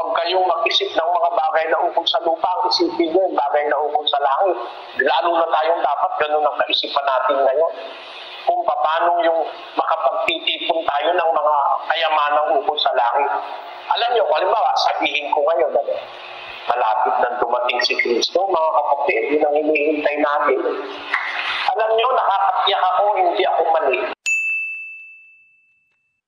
Huwag kayong mag-isip ng mga bagay na ukol sa lupa, ang isipin nyo yung bagay na ukol sa langit. Lalo na tayong dapat ganun ang kaisipan natin ngayon. Kung paano yung makapagtitipon tayo ng mga kayamanang ukol sa langit. Alam nyo, halimbawa, sabihin ko ngayon, malapit na dumating si Kristo, mga kapatid, yun ang hinihintay natin. Alam nyo, nakakatiyak ako, hindi ako mali.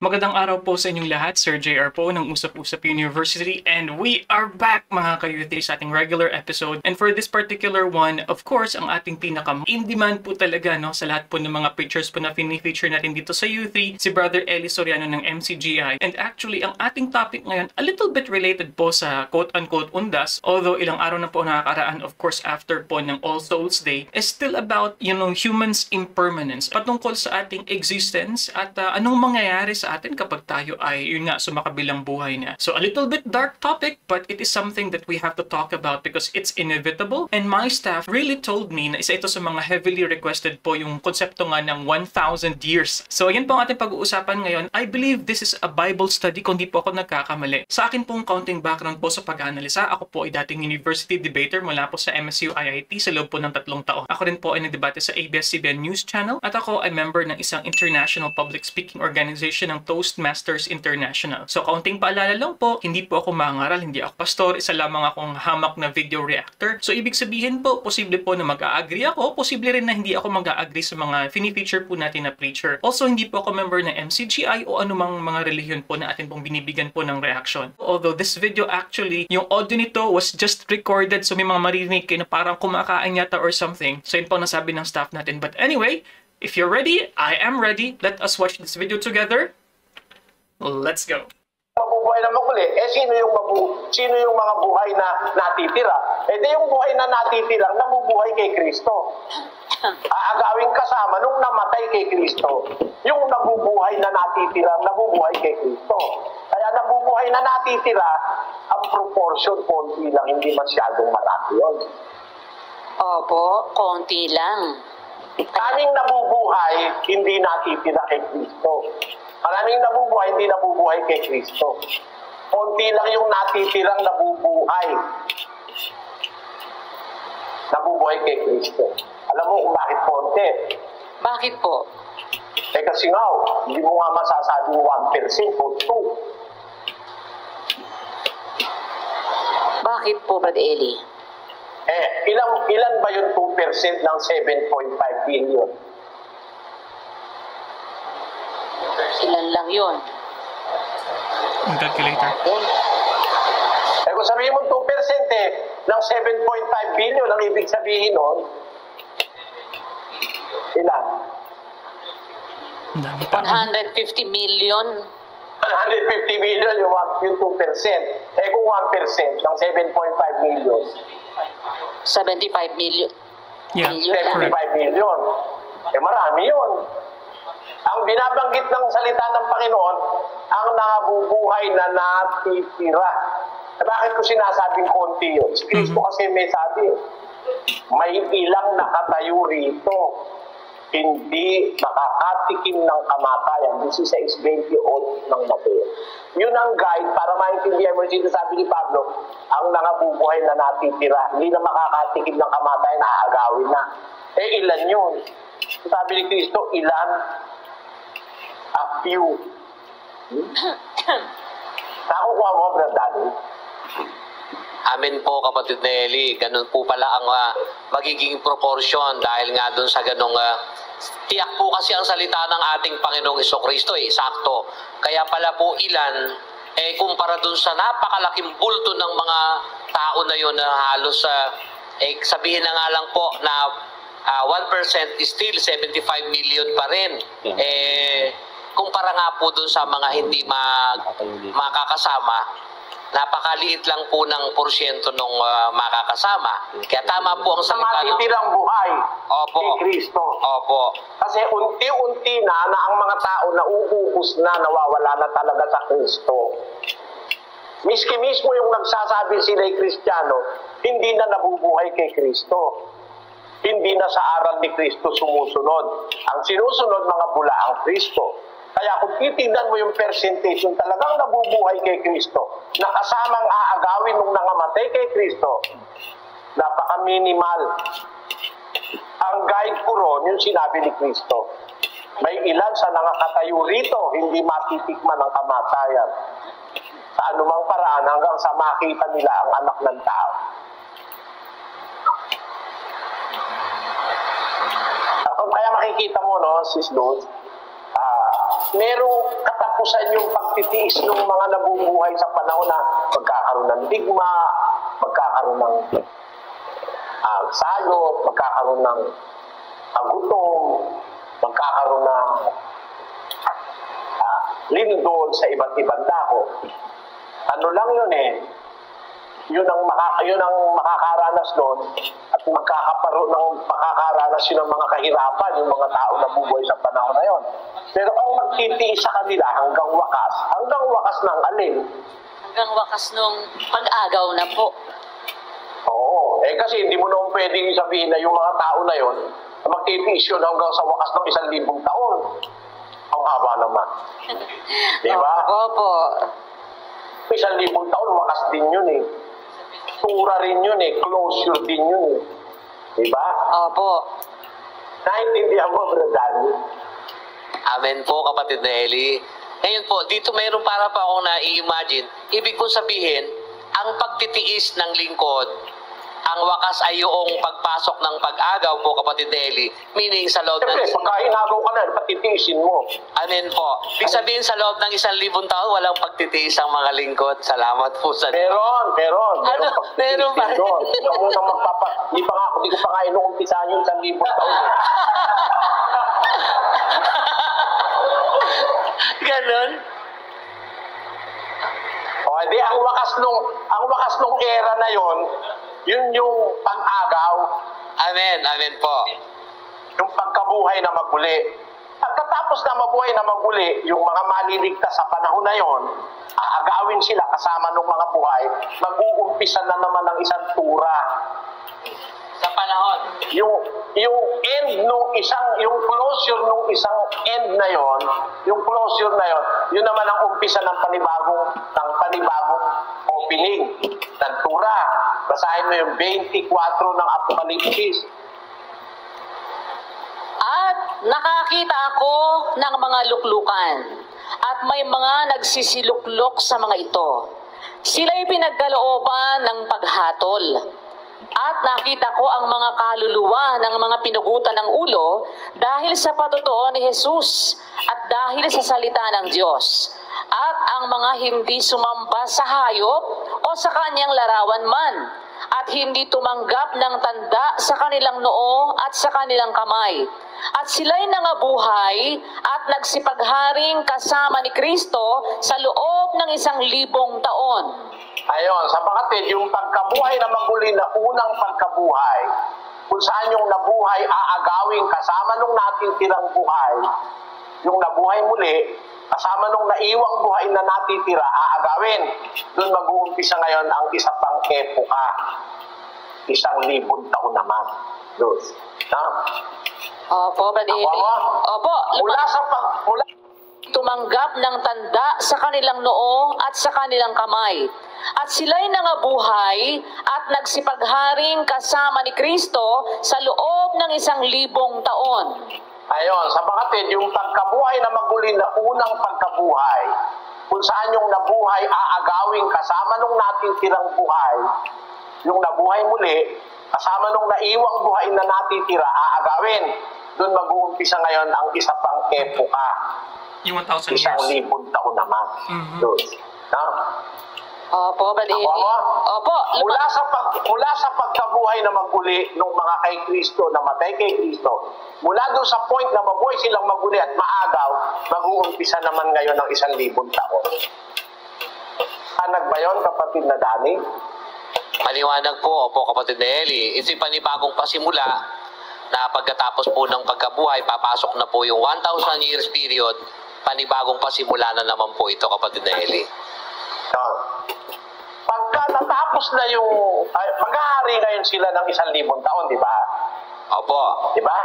Magandang araw po sa inyong lahat, Sir JR po ng Usap-Usap University, and we are back mga ka-youthers sa ating regular episode. And for this particular one, of course, ang ating pinaka-in-demand po talaga sa lahat po ng mga pictures po na fini-feature natin dito sa U3, si Brother Eli Soriano ng MCGI. And actually, ang ating topic ngayon, a little bit related po sa quote-unquote undas, although ilang araw na po nakakaraan, of course, after po ng All Souls Day, is still about, humans' impermanence, patungkol sa ating existence at anong mangyayari sa atin kapag tayo ay sumakabilang buhay na. So a little bit dark topic, but it is something that we have to talk about because it's inevitable, and my staff really told me na isa ito sa mga heavily requested po yung konsepto nga ng 1,000 years. So yan po ang ating pag-uusapan ngayon. I believe this is a Bible study kung di po ako nagkakamali. Sa akin pong counting background po sa pag-analisa, ako po ay dating university debater mula po sa MSU IIT sa loob po ng 3 taon. Ako rin po ay nagdebate sa ABS-CBN News Channel at ako ay member ng isang international public speaking organization ng Toastmasters International. So, kaunting paalala lang po, hindi po ako mangaral, hindi ako pastor, isa lamang akong hamak na video reactor. So, ibig sabihin po, posible po na mag-a-agree ako, posible rin na hindi ako mag-a-agree sa mga fini-feature po natin na preacher. Also, hindi po ako member ng MCGI o anumang mga relihiyon po na atin pong binibigyan po ng reaction. Although this video actually, yung audio nito was just recorded, so may mga maririnig kayo na parang kumakain yata or something. So, yun po nasabi ng staff natin. But anyway, if you're ready, I am ready. Let us watch this video together. Let's go. Mabubuhay na maguli. Sino yung mga buhay na natitira? Di yung buhay na natitira, nabubuhay kay Kristo. Aagawing kasama nung namatay kay Kristo. Yung nabubuhay na natitira, nabubuhay kay Kristo. Kaya nabubuhay na natitira, ang proportion, konti lang, hindi masyadong marami yun. Opo, konti lang. Kaming nabubuhay, hindi natitira kay Kristo. Maraming nabubuhay, hindi nabubuhay kay Kristo. Konti lang yung natitirang nabubuhay. Nabubuhay kay Kristo. Alam mo kung bakit konti? Bakit po? Kasi nga, hindi mo nga masasabing 1% o 2%. Bakit po, Brad Eli? Ilan ba yung 2% ng 7.5 billion? Ilan lang yun? Ang calculator. Kung sabihin mo 2% ng 7.5 billion, ang ibig sabihin nun, ilan? 150 million. 150 million yung 2%. Kung 1% ng 7.5 million, 75 million. Yeah, 75 million. Marami yun. Ang binabanggit ng salita ng Panginoon, ang nabubuhay na natitira. Bakit ko sinasabing konti yun? Si Kristo kasi may sabi, may ilang nakatayo rito, hindi makakatikim ng kamatayan. 16:28 ng Mateo. Yun ang guide para maintindihan mo yung sinasabi ni Pablo, ang nangabubuhay na natitira, hindi na makakatikim ng kamatayan, aagawin na. Ilan yun? Sabi ni Kristo, ilan? A few. Nakukuha mo, Brad Danny? Amin po, kapatid Nelly. Ganun po pala ang magiging proportion dahil nga dun sa ganung tiyak po kasi ang salita ng ating Panginoong Jesucristo, sakto. Kaya pala po ilan, kumpara dun sa napakalaking bulto ng mga tao na yun na halos, sabihin na nga lang po na 1% is still 75 million pa rin. Kumpara nga po dun sa mga hindi makakasama, napakaliit lang po ng porsyento ng makakasama. Kaya tama po ang salita ng matitirang buhay kay Opo. Kristo. Opo. Kasi unti-unti na ang mga tao na uubos na, nawawala na talaga sa Kristo. Miski mismo yung nagsasabi sila'y Kristiyano, hindi na nabubuhay kay Kristo. Hindi na sa aral ni Kristo sumusunod. Ang sinusunod, mga bula ang Kristo. Kaya kung titignan mo yung percentage, yung talagang nabubuhay kay Kristo, na kasamang aagawin nung nangamatay kay Kristo, napaka-minimal. Ang guide ko ron, yung sinabi ni Kristo, may ilan sa nangakatayo rito, hindi matitikman ng kamatayan. Sa anumang paraan hanggang sa makita nila ang anak ng tao. Kaya makikita mo, no, Sis Luz, merong katapusan yung pagtitiis ng mga nabubuhay sa panahon na magkakaroon ng digma, magkakaroon ng salot, magkakaroon ng gutom, magkakaroon ng lindol sa iba't ibang dako. Ano lang yun eh, yun ang makakaranas doon at makakaranas yun ng mga kahirapan, yung mga tao na bubuhay sa panahon na yun. Pero ang magtitiis sa kanila hanggang wakas ng alin? Hanggang wakas nung pag-agaw na po. Oo, kasi hindi mo naman pwedeng sabihin na yung mga tao na yun, magtitiis yun hanggang sa wakas ng 1,000 taon. Ang haba naman. Di ba? Opo. 1,000 taon, wakas din yun eh. Tura rin yun eh, closure din yun eh. Diba? Opo. Naintindihan mo, Brother Danny? Amen po, kapatid na Eli. Ngayon po, dito mayroon para pa akong na-i-imagine. Ibig kong sabihin, ang pagtitiis ng lingkod, ang wakas ay yung pagpasok ng pag-agaw po, kapatid na Eli. Meaning sa loob Siyempre, pagka inagaw ka na, patitiisin mo. Amen po. Ibig sabihin sa loob ng 1,000 taon, walang pagtitiis ang mga lingkod. Salamat po sa Meron. Ano? Meron ba? Hindi ko pa nga inuumpisahan yung 1,000 taon. Ganon? O, di ang wakas nung era na yon, yun yung pag-agaw. Amen. Amen po. Yung pagkabuhay na maguli. Pagkatapos na mabuhay na maguli, yung mga maliligtas sa panahon na yon, aagawin sila kasama ng mga buhay, mag-uumpisa na naman ng isang tura. Sa panahon. Yung end yung closure nung isang end na yon, yung closure na yon, yun naman ang umpisa ng panibagong opening ng tura. Basahin mo yung 24 ng Apokalipsis. At nakakita ako ng mga luklukan at may mga nagsisiluklok sa mga ito. Sila'y pinagkalooban ng paghatol. At nakita ko ang mga kaluluwa ng mga pinugutan ng ulo dahil sa patotoo ni Jesus at dahil sa salita ng Diyos. At ang mga hindi sumamba sa hayop o sa kanyang larawan man, at hindi tumanggap ng tanda sa kanilang noo at sa kanilang kamay. At sila'y nangabuhay at nagsipagharing kasama ni Kristo sa loob ng 1,000 taon. Ayon, sa kapatid, yung pagkabuhay na maguli na unang pagkabuhay, kung saan yung nabuhay aagawin kasama nung natitirang buhay, yung nabuhay muli, kasama nung naiwang buhay na natitira, aagawin. Doon mag-uumpisa ngayon ang isa pang epoka. 1,000 taon naman. Doon. Opo, Brother Eli. Opo, Mula tumanggap ng tanda sa kanilang noo at sa kanilang kamay. At sila'y nangabuhay at nagsipagharing kasama ni Kristo sa loob ng 1,000 taon. Ayon, sa kapatid, yung pagkabuhay na maguli na unang pagkabuhay, kung saan yung nabuhay aagawin kasama nung natitirang buhay, yung nabuhay muli, kasama nung naiwang buhay na natitira, aagawin. Doon mag-uumpisa ngayon ang isa pang epoka. Yung 1,000 years. 1,000 taon naman. Doon. Opo, Brother Eli. Opo. Mula sa pagkabuhay na maguli ng mga kay Kristo, namatay kay Kristo, mula doon sa point na mabuhay silang maguli at maagaw, mag-uumpisa naman ngayon ang 1,000 taon. Anag ba yun, kapatid na Dani? Paliwanag po, opo, kapatid na Eli. Ito'y panibagong pasimula na pagkatapos po ng pagkabuhay, papasok na po yung 1,000 years period, panibagong pasimula na naman po ito, kapatid na Eli. Pagka natapos na yung, maghahari ngayon sila ng 1,000 taon, di ba? Opo. Di ba?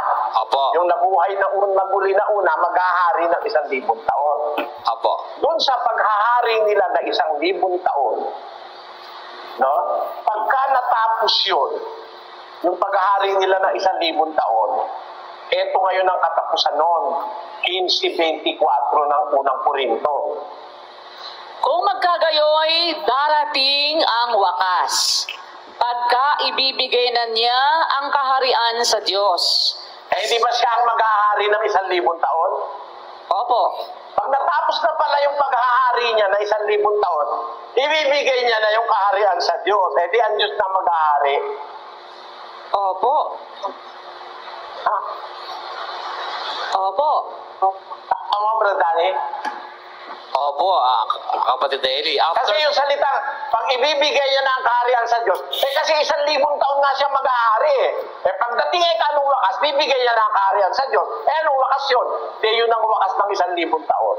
Opo. Yung nabuhay na muli na una, maghahari ng 1,000 taon. Opo. Doon sa paghahari nila na 1,000 taon, no? Pagka natapos yun, yung paghahari nila na 1,000 taon, eto ngayon ang katapusan nun, 15:24 ng unang Korinto. Kung magkagayoy, darating ang wakas. Pagka ibibigay na niya ang kaharian sa Diyos. Eh, di ba siya ang maghahari ng 1,000 taon? Opo. Pag natapos na pala yung paghahari niya na 1,000 taon, ibibigay niya na yung kaharian sa Diyos. Eh, di ang Diyos na maghahari. Opo. Ha? Opo. Tama, Brother Danny? Opo, kapatid na Eli. Kasi yung salita, pag ibibigay niya na ang kaharian sa Diyos, eh kasi 1,000 taon nga siya mag-ahari eh. Eh pagdating ay anong wakas, bibigay niya na ang kaharian sa Diyos. Eh anong wakas yun? Eh yun ang wakas ng 1,000 taon.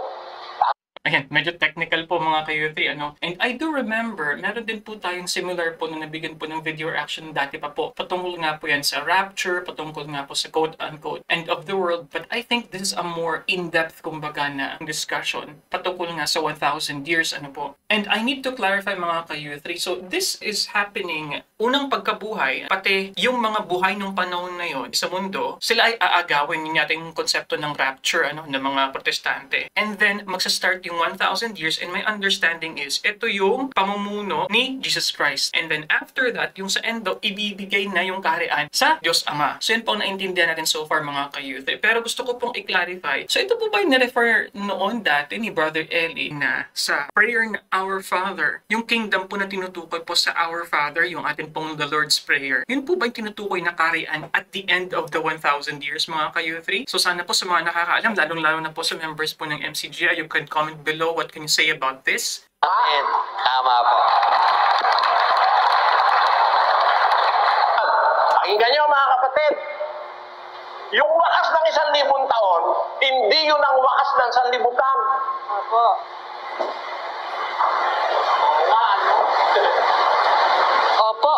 Ayan, medyo technical po mga ka-U3, ano. And I do remember, meron din po tayong similar po na nabigyan po ng video reaction dati pa po. Patungkol nga po yan sa rapture, patungkol nga po sa quote-unquote end of the world. But I think this is a more in-depth, kumbaga, na discussion. Patungkol nga sa 1,000 years, ano po. And I need to clarify mga ka-U3. So this is happening, unang pagkabuhay, pati yung mga buhay nung panahon na yon sa mundo, sila ay aagawin yung ating konsepto ng rapture, ano, ng mga protestante. And then, magsa-start yung 1,000 years, and my understanding is, ito yung pamumuno ni Jesus Christ. And then after that, yung sa endo, ibibigay na yung kaharian sa Diyos Ama. So yun po ang naintindihan natin so far mga ka-youth. Pero gusto ko pong i-clarify. So ito po ba yung na-refer noon dati ni Brother Eli na sa prayer na Our Father, yung kingdom po na tinutukoy po sa Our Father, yung atin pong the Lord's Prayer, yun po ba yung tinutukoy na kaharian at the end of the 1,000 years mga ka-youth? So sana po sa mga nakakaalam, lalong-lalo na po sa members po ng MCGI, you can comment below what can you say about this. Amen. Tama po. Pakinggan niyo mga kapatid, yung wakas ng 1,000 taon, hindi yun ang wakas ng sanlibutan. Opo. Opo.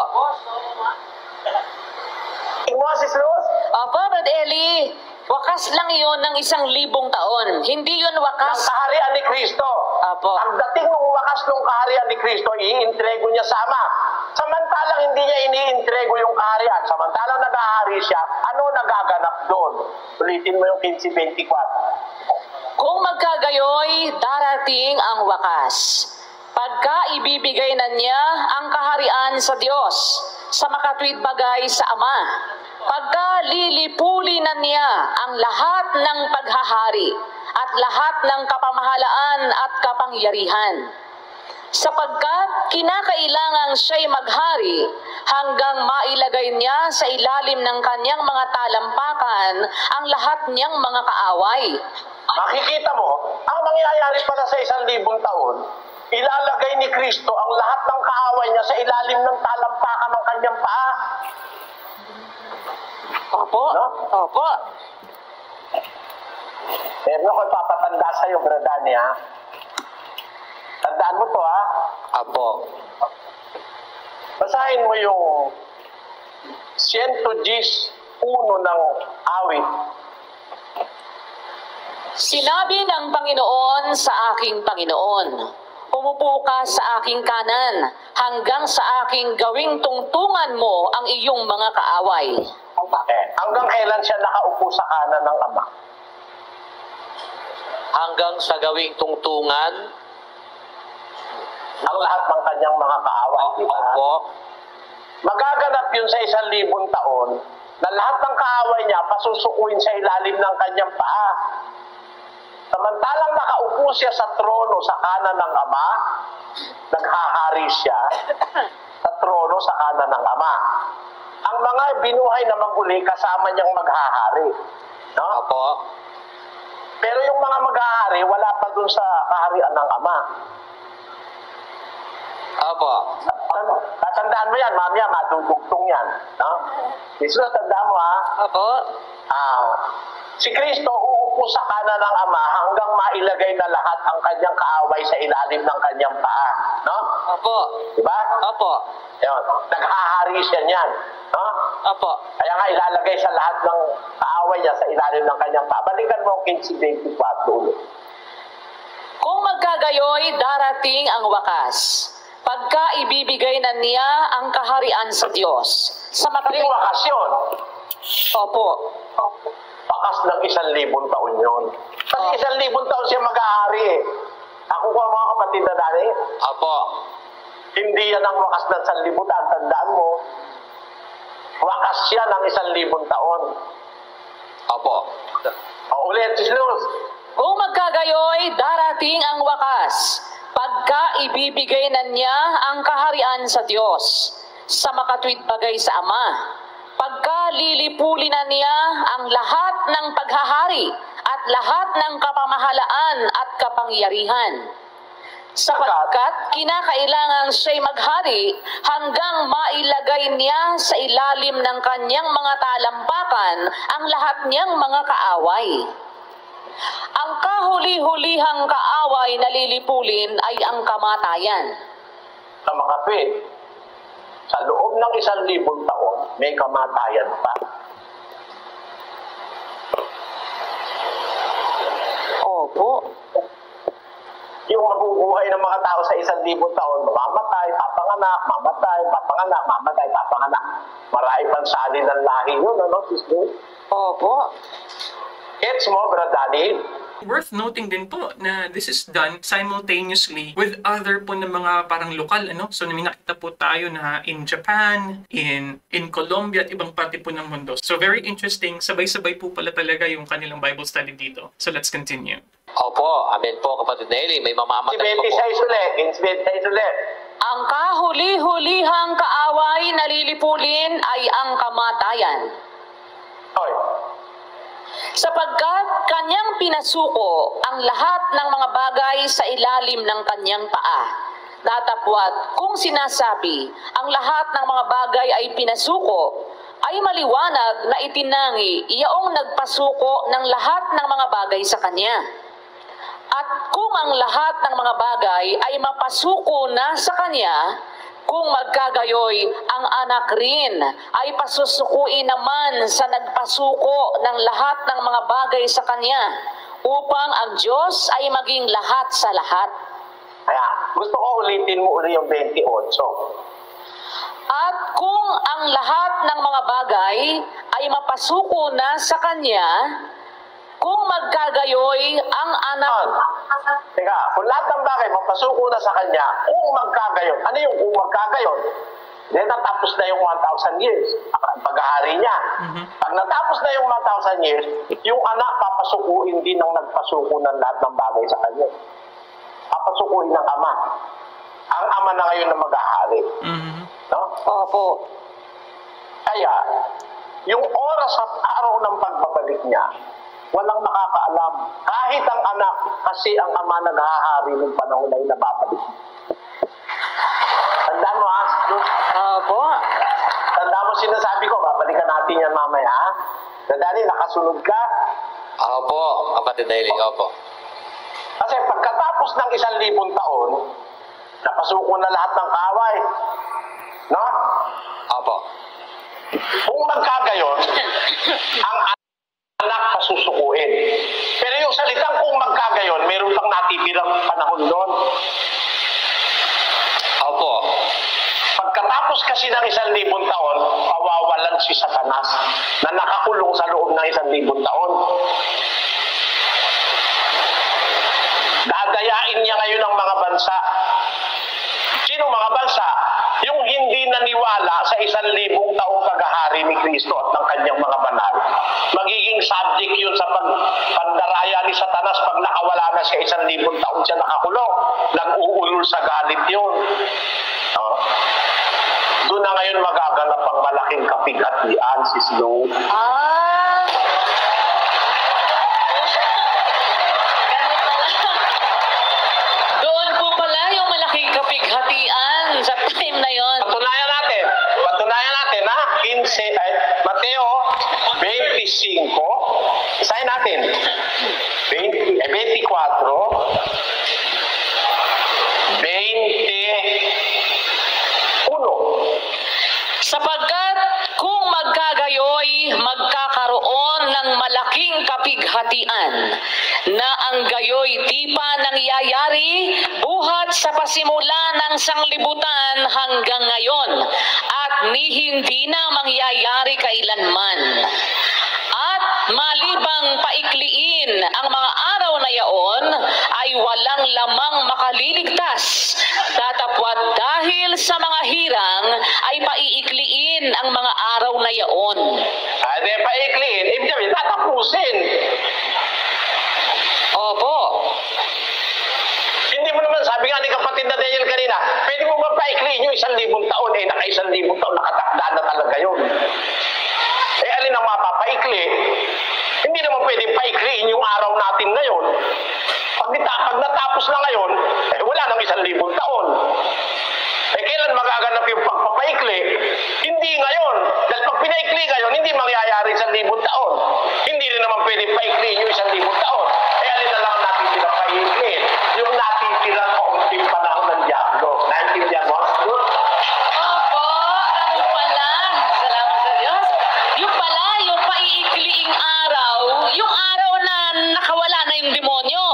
Sis Luz? Opo, Brad Eli. Wakas lang yon ng 1,000 taon. Hindi yun Ang wakas. kaharian ni Kristo. Opo. Ang dating ng wakas ng kaharian ni Kristo, iintrego niya sa Ama. Samantalang hindi niya iniintrego yung kaharian, samantalang nag-ahari siya, ano nagaganap doon? Ulitin mo yung 15:24. Kung magkagayoy, darating ang wakas. Pagka ibibigay na niya ang kaharian sa Diyos, sa makatwid bagay sa Ama. Pagka lilipuli na niya ang lahat ng paghahari at lahat ng kapamahalaan at kapangyarihan. Sapagkat kinakailangang siya'y maghari hanggang mailagay niya sa ilalim ng kanyang mga talampakan ang lahat niyang mga kaaway. Makikita mo, ang nangyayari pala sa 1,000 taon, ilalagay ni Kristo ang lahat ng kaaway niya sa ilalim ng talampakan ng kanyang paa. Opo, No? opo. Meron ako ipapatanda sa'yo, Brother Danny, ha? Tandaan mo to, ha? Apo. Basahin mo yung 110:1 ng awit. Sinabi ng Panginoon sa aking Panginoon, umupo ka sa aking kanan hanggang sa aking gawing tungtungan mo ang iyong mga kaaway. Hanggang kailan siya nakaupo sa kanan ng Ama? Hanggang sa gawing tungtungan. Ang lahat ng kanyang mga kaaway. Diba? Opo. Magaganap yun sa 1,000 taon na lahat ng kaaway niya pasusukuin sa ilalim ng kanyang paa. Samantalang nakaupo siya sa trono sa kanan ng Ama, naghahari siya sa trono sa kanan ng Ama. Ang mga binuhay na maguli kasama niyang maghahari. No? Opo. Pero yung mga maghahari, wala pa dun sa kaharian ng Ama. Opo. Ano? Tatandaan mo yan, mamaya, madudugtong yan. No? Jesus, tandaan mo ha. Opo. Si Kristo uupo sa kanan ng Ama hanggang mailagay na lahat ang kanyang kaaway sa ilalim ng kanyang paa. No? Opo. Diba? Opo. Yun. Naghahari siya niyan. Ha? Opo. Kaya nga ilalagay sa lahat ng kaaway niya sa ilalim ng kanyang paa. Balikan mo 15:24 ulit. Kung magkagayoy, darating ang wakas. Pagka ibibigay na niya ang kaharian sa Diyos. Sa Yung wakas yun. Opo. Wakas ng 1,000 taon yun. Kasi 1,000 taon siya mag-aari eh. Ako ko mga kapatid na dali, Opo. hindi yan ang wakas ng 1,000 taon. Tandaan mo, wakas siya ng 1,000 taon. Opo. Ulit, Sis Luz. Kung magkagayoy, darating ang wakas. Pagka ibibigay na niya ang kaharian sa Diyos. Sa makatwid bagay sa Ama. Pagka lilipuli na niya ang lahat ng paghahari at lahat ng kapamahalaan at kapangyarihan. Sapagkat kinakailangan siya'y maghari hanggang mailagay niya sa ilalim ng kanyang mga talampakan ang lahat niyang mga kaaway. Ang kahuli-hulihang kaaway na lilipulin ay ang kamatayan. Sa makapit, sa loob ng 1,000 taon, may kamatayan pa. Opo. Yung mabubuhay ng mga tao sa 1,000 taon, mamamatay, papanganak, mamatay, papanganak, mamatay, papanganak. Marami pang salin ng lahi yun, ano, Sis Luz? Opo. Gets mo, Brad Danny? Worth noting din po na this is done simultaneously with other po ng mga parang lokal, ano? So may nakita po tayo na in Japan, in Colombia at ibang parte po ng mundo. So very interesting, sabay-sabay po pala talaga yung kanilang Bible study dito. So let's continue. Opo. Amen po, kapatid Nelly. May mamamatay po po. 26 ulit, 26 ulit. Ang kahuli-hulihang kaaway na lilipulin ay ang kamatayan. Oy, Sapagkat kanyang pinasuko ang lahat ng mga bagay sa ilalim ng kanyang paa. Datapwat, kung sinasabi, ang lahat ng mga bagay ay pinasuko, ay maliwanag na itinangi iyaong nagpasuko ng lahat ng mga bagay sa kanya. At kung ang lahat ng mga bagay ay mapasuko na sa kanya, kung magkagayoy, ang anak rin ay pasusukuin naman sa nagpasuko ng lahat ng mga bagay sa kanya, upang ang Diyos ay maging lahat sa lahat. kaya gusto ko ulitin mo ulit yung 28. At kung ang lahat ng mga bagay ay mapasuko na sa kanya, kung magkagayoy, ang anak... Teka, kung lahat ng bagay mapasuko na sa kanya, kung magkagayon. Ano yung kung magkagayon? Then natapos na yung 1,000 years. Ang paghahari niya. Pag natapos na yung 1,000 years, yung anak papasukuin din ng nagpasuko ng lahat ng bagay sa kanya. Papasukuin ng ama. Ang ama na ngayon na maghahari. No? Opo. Kaya, yung oras at araw ng pagbabalik niya, walang nakakaalam. Kahit ang anak, kasi ang ama naghahari ng panahon na nababalik. Tandaan mo, ha? Opo. Tandaan mo sinasabi ko, babalikan natin yan mamaya, ha? Tandaan, nakasunod ka. Opo, kapatid Nelly. Opo. Kasi pagkatapos ng 1,000 taon, napasuko na lahat ng kaaway. No? Opo. Kung magkagayon, ang anak pasusukuin. Pero yung salitang kung magkagayon, meron pang natitirang panahon doon. Opo. Pagkatapos kasi ng 1,000 taon, pawawalan si Satanas na nakakulong sa loob ng 1,000 taon. Dadayain niya ngayon ang mga bansa. Sino mga bansa? Yung hindi naniwala sa 1,000 taong paghahari ni Kristo at ng kanyang mga banal. Magiging subject yun sa pandaraya ni Satanas pag nakawala na siya 1,000 taon siya nakakulong. Nag-uulol sa galit yun. No? Doon na ngayon magaganap ang malaking kapighatian, Sis Lou. Ah! Doon po pala yung malaking kapighatian sa time na yon. Patunayan natin, ha? 15, Mateo 25, isahin natin. 24, 21. Sapagkat kung kapighatian na ang gayoy di pa nangyayari buhat sa pasimula ng sanglibutan hanggang ngayon at ni hindi na mangyayari kailanman. At malibang paikliin ang mga araw na yaon ay walang lamang makaliligtas. Tatapwat dahil sa mga hirang ay paiikliin ang mga araw na yaon. Ade, paikliin, ibig sabihin, tatapusin. Opo. Hindi mo naman, sabi nga ni kapatid na Daniel kanina, pwede mo ba paikliin yung 1,000 taon? Naka 1,000 taon, nakatakda na talaga yun. Alin ang mapapaikli? Hindi naman pwede paikliin yung araw natin ngayon. Pag natapos na ngayon, wala nang 1,000 taon. Kailan magaganap yung pagpapaikli? Hindi ngayon. Dahil pag pinaikli ngayon, hindi mangyayari 1,000 taon. Hindi rin naman pwede paikliin yung 1,000 taon. Alin na lang natin sila paikliin? Yung natitira kaunting panahon ng Diablo. Naintindihan mo? Good? Opo, ano pala? Salamat sa Diyos. Yung pala, yung paiikliing araw, yung araw na nakawala na yung demonyo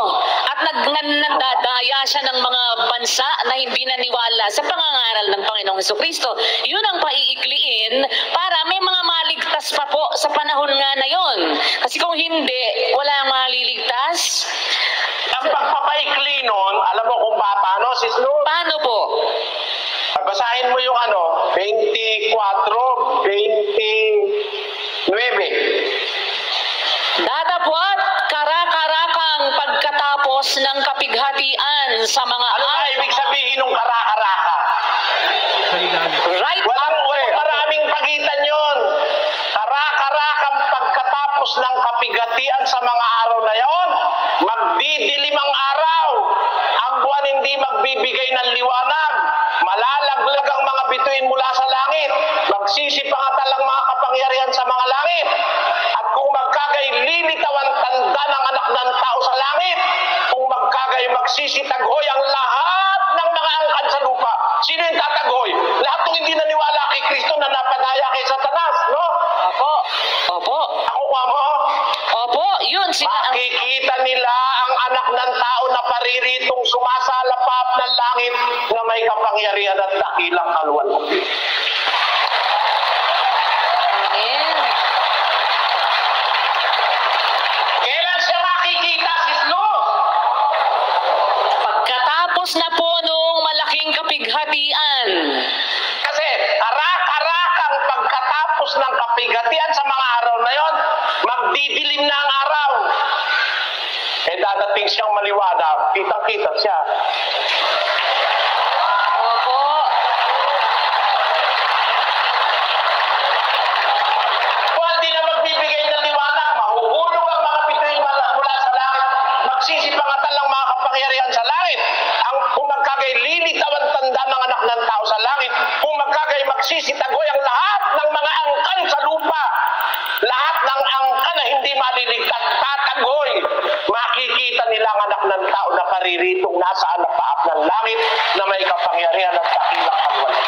at nagdadaya siya ng mga bansa na hindi naniwala sa pangangaral ng Panginoong Jesucristo. Yun ang paiikliin para may mga maligtas pa po sa panahon nga na yon. Kasi kung hindi, wala ang maliligtas. Ang pagpapaikli nun, alam mo kung paano, sis Luz? Paano po? Basahin mo yung 24, 29. Datapwat karakarakang pagkatapos ng kapighatian sa mga Ano ba ibig sabihin ng karakaraka? Halidalit. right Walang maraming pagitan yon. Karakarakang pagkatapos ng kapigatian sa mga araw na yon, magdidilim ang araw. Ang buwan hindi magbibigay ng liwanag. Malalaglag ang mga bituin mula sa langit. Magsisipangatal ang mga kapangyarihan sa mga langit. At kung magkagay lilitaw ang tanda ng anak ng tao sa langit, kung magkagay magsisitaghoy ang lahat ng mga angkan sa lupa. Sino yung tataghoy? Lahat ng hindi naniwala kay Kristo na napadaya kay Satanas, no? Opo. Opo. Ako mo? Opo, yun sila ang Makikita nila ang anak ng tao na pariritong sumasalapap ng langit na may kapangyarihan at dakilang kaluwalhati. Amen. Kailan siya makikita, sis Luz? Pagkatapos na po nung malaking kapighatian. Kasi karak-karakang pagkatapos ng kapigatian sa mga araw na yon, magdidilim na ang araw. Dadating siyang maliwanag, kitang-kita siya. Opo. Kung hindi na magbibigay ng liwanag, mahuhulog ang mga bituin mula sa langit, magsisipangatal ang mga kapangyarihan sa langit. Kung magkagay lilitaw ang tanda ng anak ng tao sa langit, kung magkagay magsisitagoy ang lahat ng mga angkan sa lupa, lahat ng angkan na hindi maliligtas, tatagoy. Makikita nila ang anak ng tao na pariritong nasa alapaap ng langit na may kapangyarihan at dakilang kaluwalhati.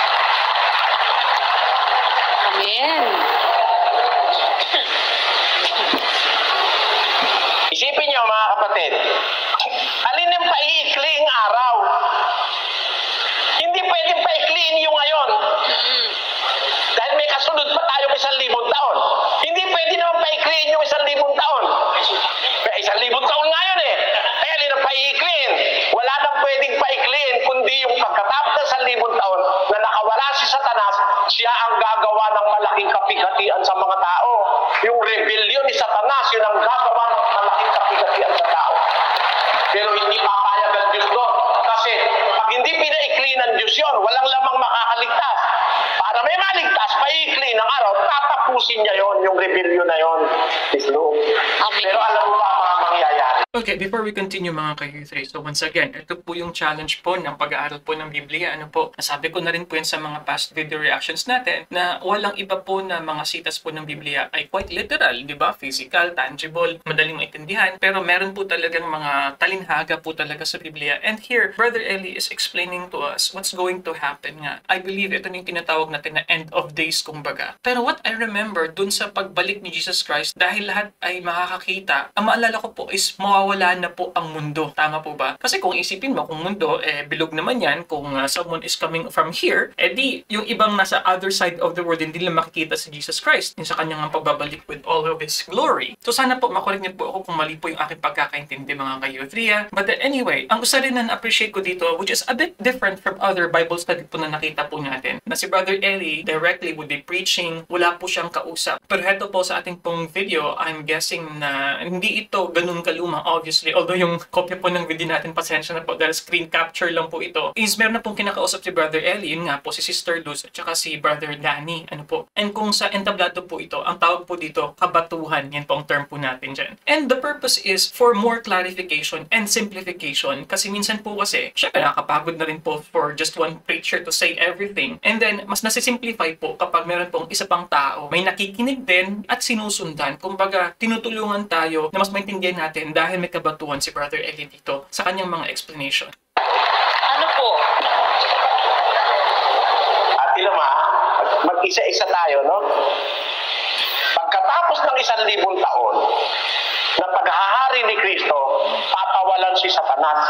Amen. Isipin niyo mga kapatid, alin ang paiikling araw? Hindi pwedeng paikliin yung ngayon. Dahil may kasunod pa tayong 1,000 taon. Hindi pwede naman paikliin yung 1,000 taon. 1,000 taon nga yun eh. Kaya alin ang paiikliin? Wala nang pwedeng paikliin kundi yung pagkatapos ng 1,000 taon na nakawala si Satanas, siya ang gagawa ng malaking kapighatian sa mga tao. Yung rebellion ni Satanas, yun ang gagawa ng malaking kapighatian sa tao. Pero hindi papayag ang Diyos doon. Kasi pag hindi pinaikli ng Diyos yun, walang lamang makakaligtas. Para may maligtas, paikli ng araw, tatapusin niya yon yung rebellion na yon. Amen. Pero alam mo ba ang mga mangyayari? Okay, before we continue mga ka-U3, so once again, ito po yung challenge po ng pag-aaral po ng Biblia. Ano po, nasabi ko na rin po yan sa mga past video reactions natin na walang iba po na mga sitas po ng Biblia ay quite literal, di ba? Physical, tangible, madaling maintindihan, pero meron po talagang mga talinhaga po talaga sa Biblia. And here, Brother Eli is explaining to us what's going to happen nga. I believe ito yung tinatawag natin na end of days kumbaga. Pero what I remember dun sa pagbalik ni Jesus Christ, dahil lahat ay makakakita, ang maalala ko po is mawawala na po ang mundo. Tama po ba? Kasi kung isipin mo, kung mundo, bilog naman yan. Kung someone is coming from here, di yung ibang nasa other side of the world, hindi lang makikita si Jesus Christ yung sa kanyang pagbabalik with all of His glory. So sana po, makorek niyo po ako kung mali po yung aking pagkakaintindi mga ka-U3. But anyway, ang gusto rin na appreciate ko dito, which is a bit different from other Bible study po na nakita po natin, na si Brother Eli directly would be preaching, wala po siyang kausap. Pero heto po sa ating pong video, I'm guessing na hindi ito ganun kaluma, obviously. Although yung kopya po ng video natin, pasensya na po dahil screen capture lang po ito, is meron na pong kinakausap si Brother Eli, yun nga po si Sister Luz at saka si Brother Danny. Ano po? And kung sa entablado po ito, ang tawag po dito, kabatuhan. Yan po ang term po natin dyan. And the purpose is for more clarification and simplification. Kasi minsan po kasi, syempre nakakapagod na rin po for just one preacher to say everything. And then, mas nasisimplify po kapag meron pong isa pang tao, may nakikinig din at sinusundan. Kumbaga, tinutulungan tayo na mas maintindihan natin dahil may kabatuhan si Brother Eli dito sa kanyang mga explanation. Ano po? At ilama, mag-isa-isa tayo, no? Pagkatapos ng 1,000 taon na paghahari ni Kristo, papawalan si Satanas.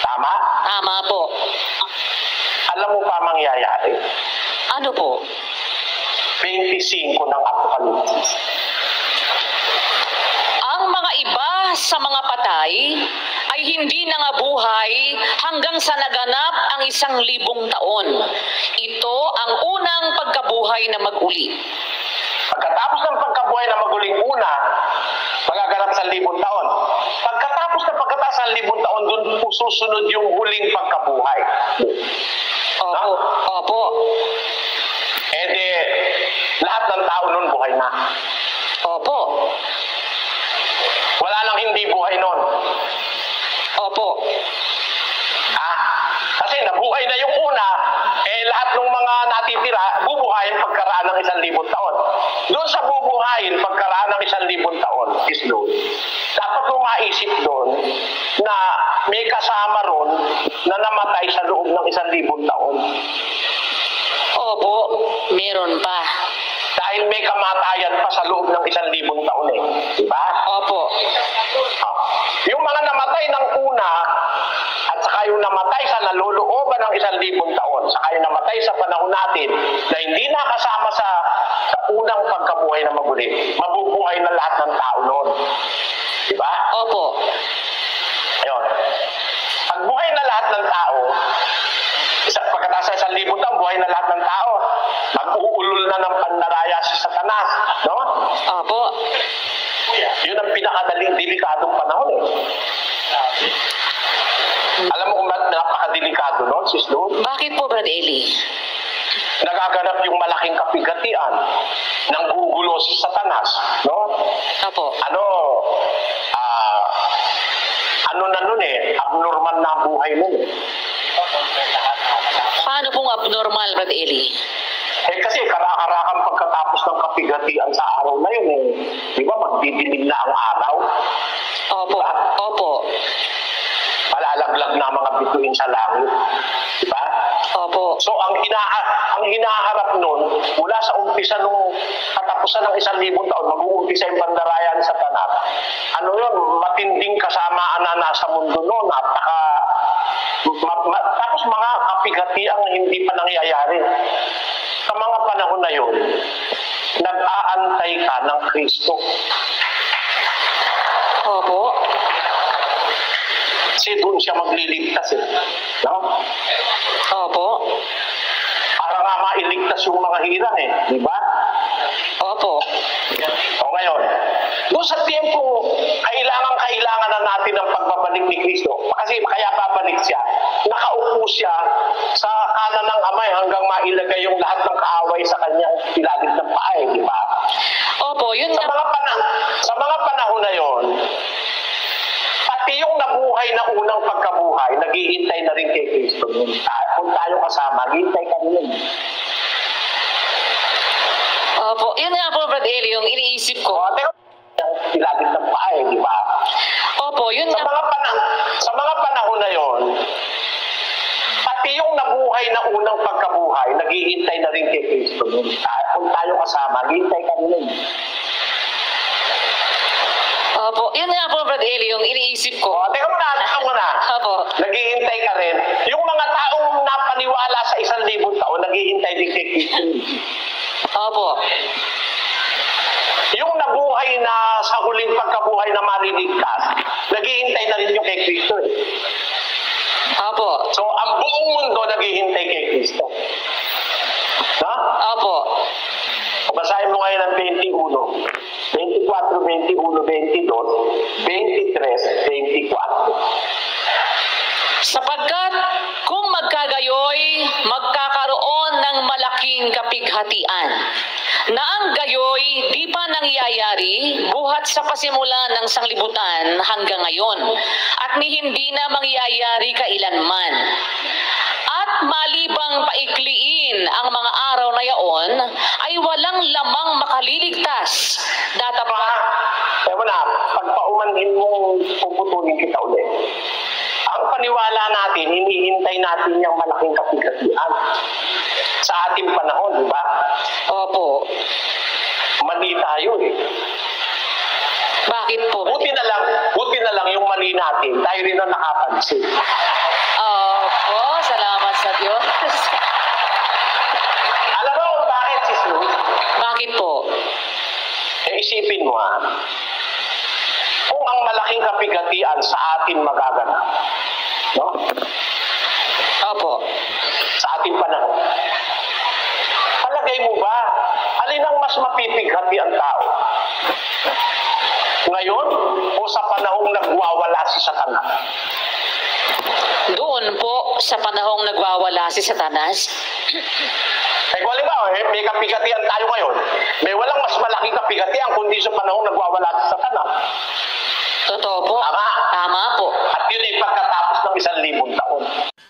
Tama? Tama po. Alam mo pa mangyayari? Ano po? 25 ng Apokalipsis. Ang mga iba sa mga patay ay hindi nangabuhay hanggang sa naganap ang 1,000 taon. Ito ang unang pagkabuhay na mag-uli. Pagkatapos ng pagkabuhay na maguling una, magaganap sa 1,000 taon. Pagkatapos ng 1,000 taon, doon po susunod yung huling pagkabuhay. Opo. Opo. Lahat ng tao nun buhay na. Opo. Wala nang hindi buhay nun. Opo. Kasi nabuhay na yung una, lahat ng mga natitira, bubuhayin pagkaraan ng 1,000 taon. Doon sa bubuhayin pagkaraan ng 1,000 taon, is Lord, dapat mong maisip doon na may kasama ron na namatay sa loob ng 1,000 taon. Opo. Meron pa. Dahil may kamatayan pa sa loob ng 1,000 taon Diba? Opo. Yung mga namatay ng una, at saka yung namatay sa nalulooban ng 1,000 taon, saka yung namatay sa panahon natin na hindi nakasama sa unang pagkabuhay na maguli, mabubuhay na lahat ng tao noon. Diba? Opo. Ayun. Pag buhay na lahat ng tao, pagkatapos sa 1,000 taon, buhay na lahat ng tao, mag-uulol na ng pandaraya si Satanas. No? Opo. Yun ang pinakadaling delikadong panahon Alam mo kung napakadelikado noon, Sis Lou? Bakit po, Brad Eli? Nagaganap yung malaking kapigatian ng gugulo si Satanas. No? Opo. Ano na nun abnormal na buhay nun Paano pong abnormal, Brad Eli? Kasi karakarakan pagkatapos ng kapigatian sa araw na yun Di ba, magdidilim na ang araw? Opo. Diba? Opo. Malalaglag na mga bituin sa langit. Diba? Opo. So, ang hinaharap nun, mula sa umpisa nung katapusan ng 1,000 taon, mag-uumpisa yung bandarayan sa Satanas. Matinding kasamaan na nasa mundo nun. Tapos mga kapigatiang hindi pa nangyayari. Sa mga panahon na yun, nag-aantay ka ng Kristo. Opo. Kasi doon siya magliligtas No? Opo. Para nga mailigtas yung mga hirang Di ba? Opo. O ngayon, doon sa tiempo, kailangan na natin ang pagbabalik ni Kristo. Kasi kaya babalik siya. Nakaupo siya sa kanan ng Amay hanggang mailagay yung lahat ng kaaway sa kanyang ilalim ng paa, di ba? Opo, yun Sa mga panahon na yon, nun. Kung tayo kasama, hintay ka nun. Opo, yun nga po, Brad Eli, yung iniisip ko. Pero, ilagit ng paa di ba? Opo, yun Sa nga. mga panahon na yon, pati yung nabuhay na unang pagkabuhay, naghihintay na rin kay Kristo nun. Kung tayo kasama, hintay ka nun. Opo, yun nga po, Brad Eli, yung iniisip ko. Teka muna. Opo. Naghihintay ka rin. Yung mga taong napaniwala sa 1,000 taon, naghihintay din kay Kristo. Opo. Yung nabuhay na sa huling pagkabuhay na mariligtas, naghihintay na rin yung kay Kristo. Opo. So, ang buong mundo naghihintay kay Kristo. Ha? Opo. Basahin mo ngayon ang 21, 24, 21, 22, 23, 24. Sapagkat kung magkagayoy, magkakaroon ng malaking kapighatian, na ang gayoy di pa nangyayari buhat sa pasimula ng sanglibutan hanggang ngayon, at ni hindi na mangyayari kailanman. At malibang paikliin ang mga araw na yaon, ay walang lamang makaliligtas. Datapat. Ewan na, pagpaumanhin mong puputulin kita ulit. Ang paniwala natin, hinihintay natin yung malaking kapighatian sa ating panahon, di ba? Opo. Mali tayo eh. Bakit po? Buti na lang yung mali natin, tayo rin ang nakapansin. Opo, salamat sa Diyos. Alam mo kung bakit, Sis Luz? Bakit po? Isipin mo kung ang malaking kapighatian sa atin magaganap, no? Opo. Sa ating panahon. Palagay mo ba, alin ang mas mapipighati ang tao? Ngayon o sa panahong nagwawala si Satanas? Doon po sa panahong nagwawala si Satanas. Kung halimbawa, may kapighatian tayo ngayon, may walang mas malaking kapighatian kundi sa panahong nagwawala si Satanas. Totoo po. Tama. Tama po. At yun ay pagkatapos ng 1,000 taon.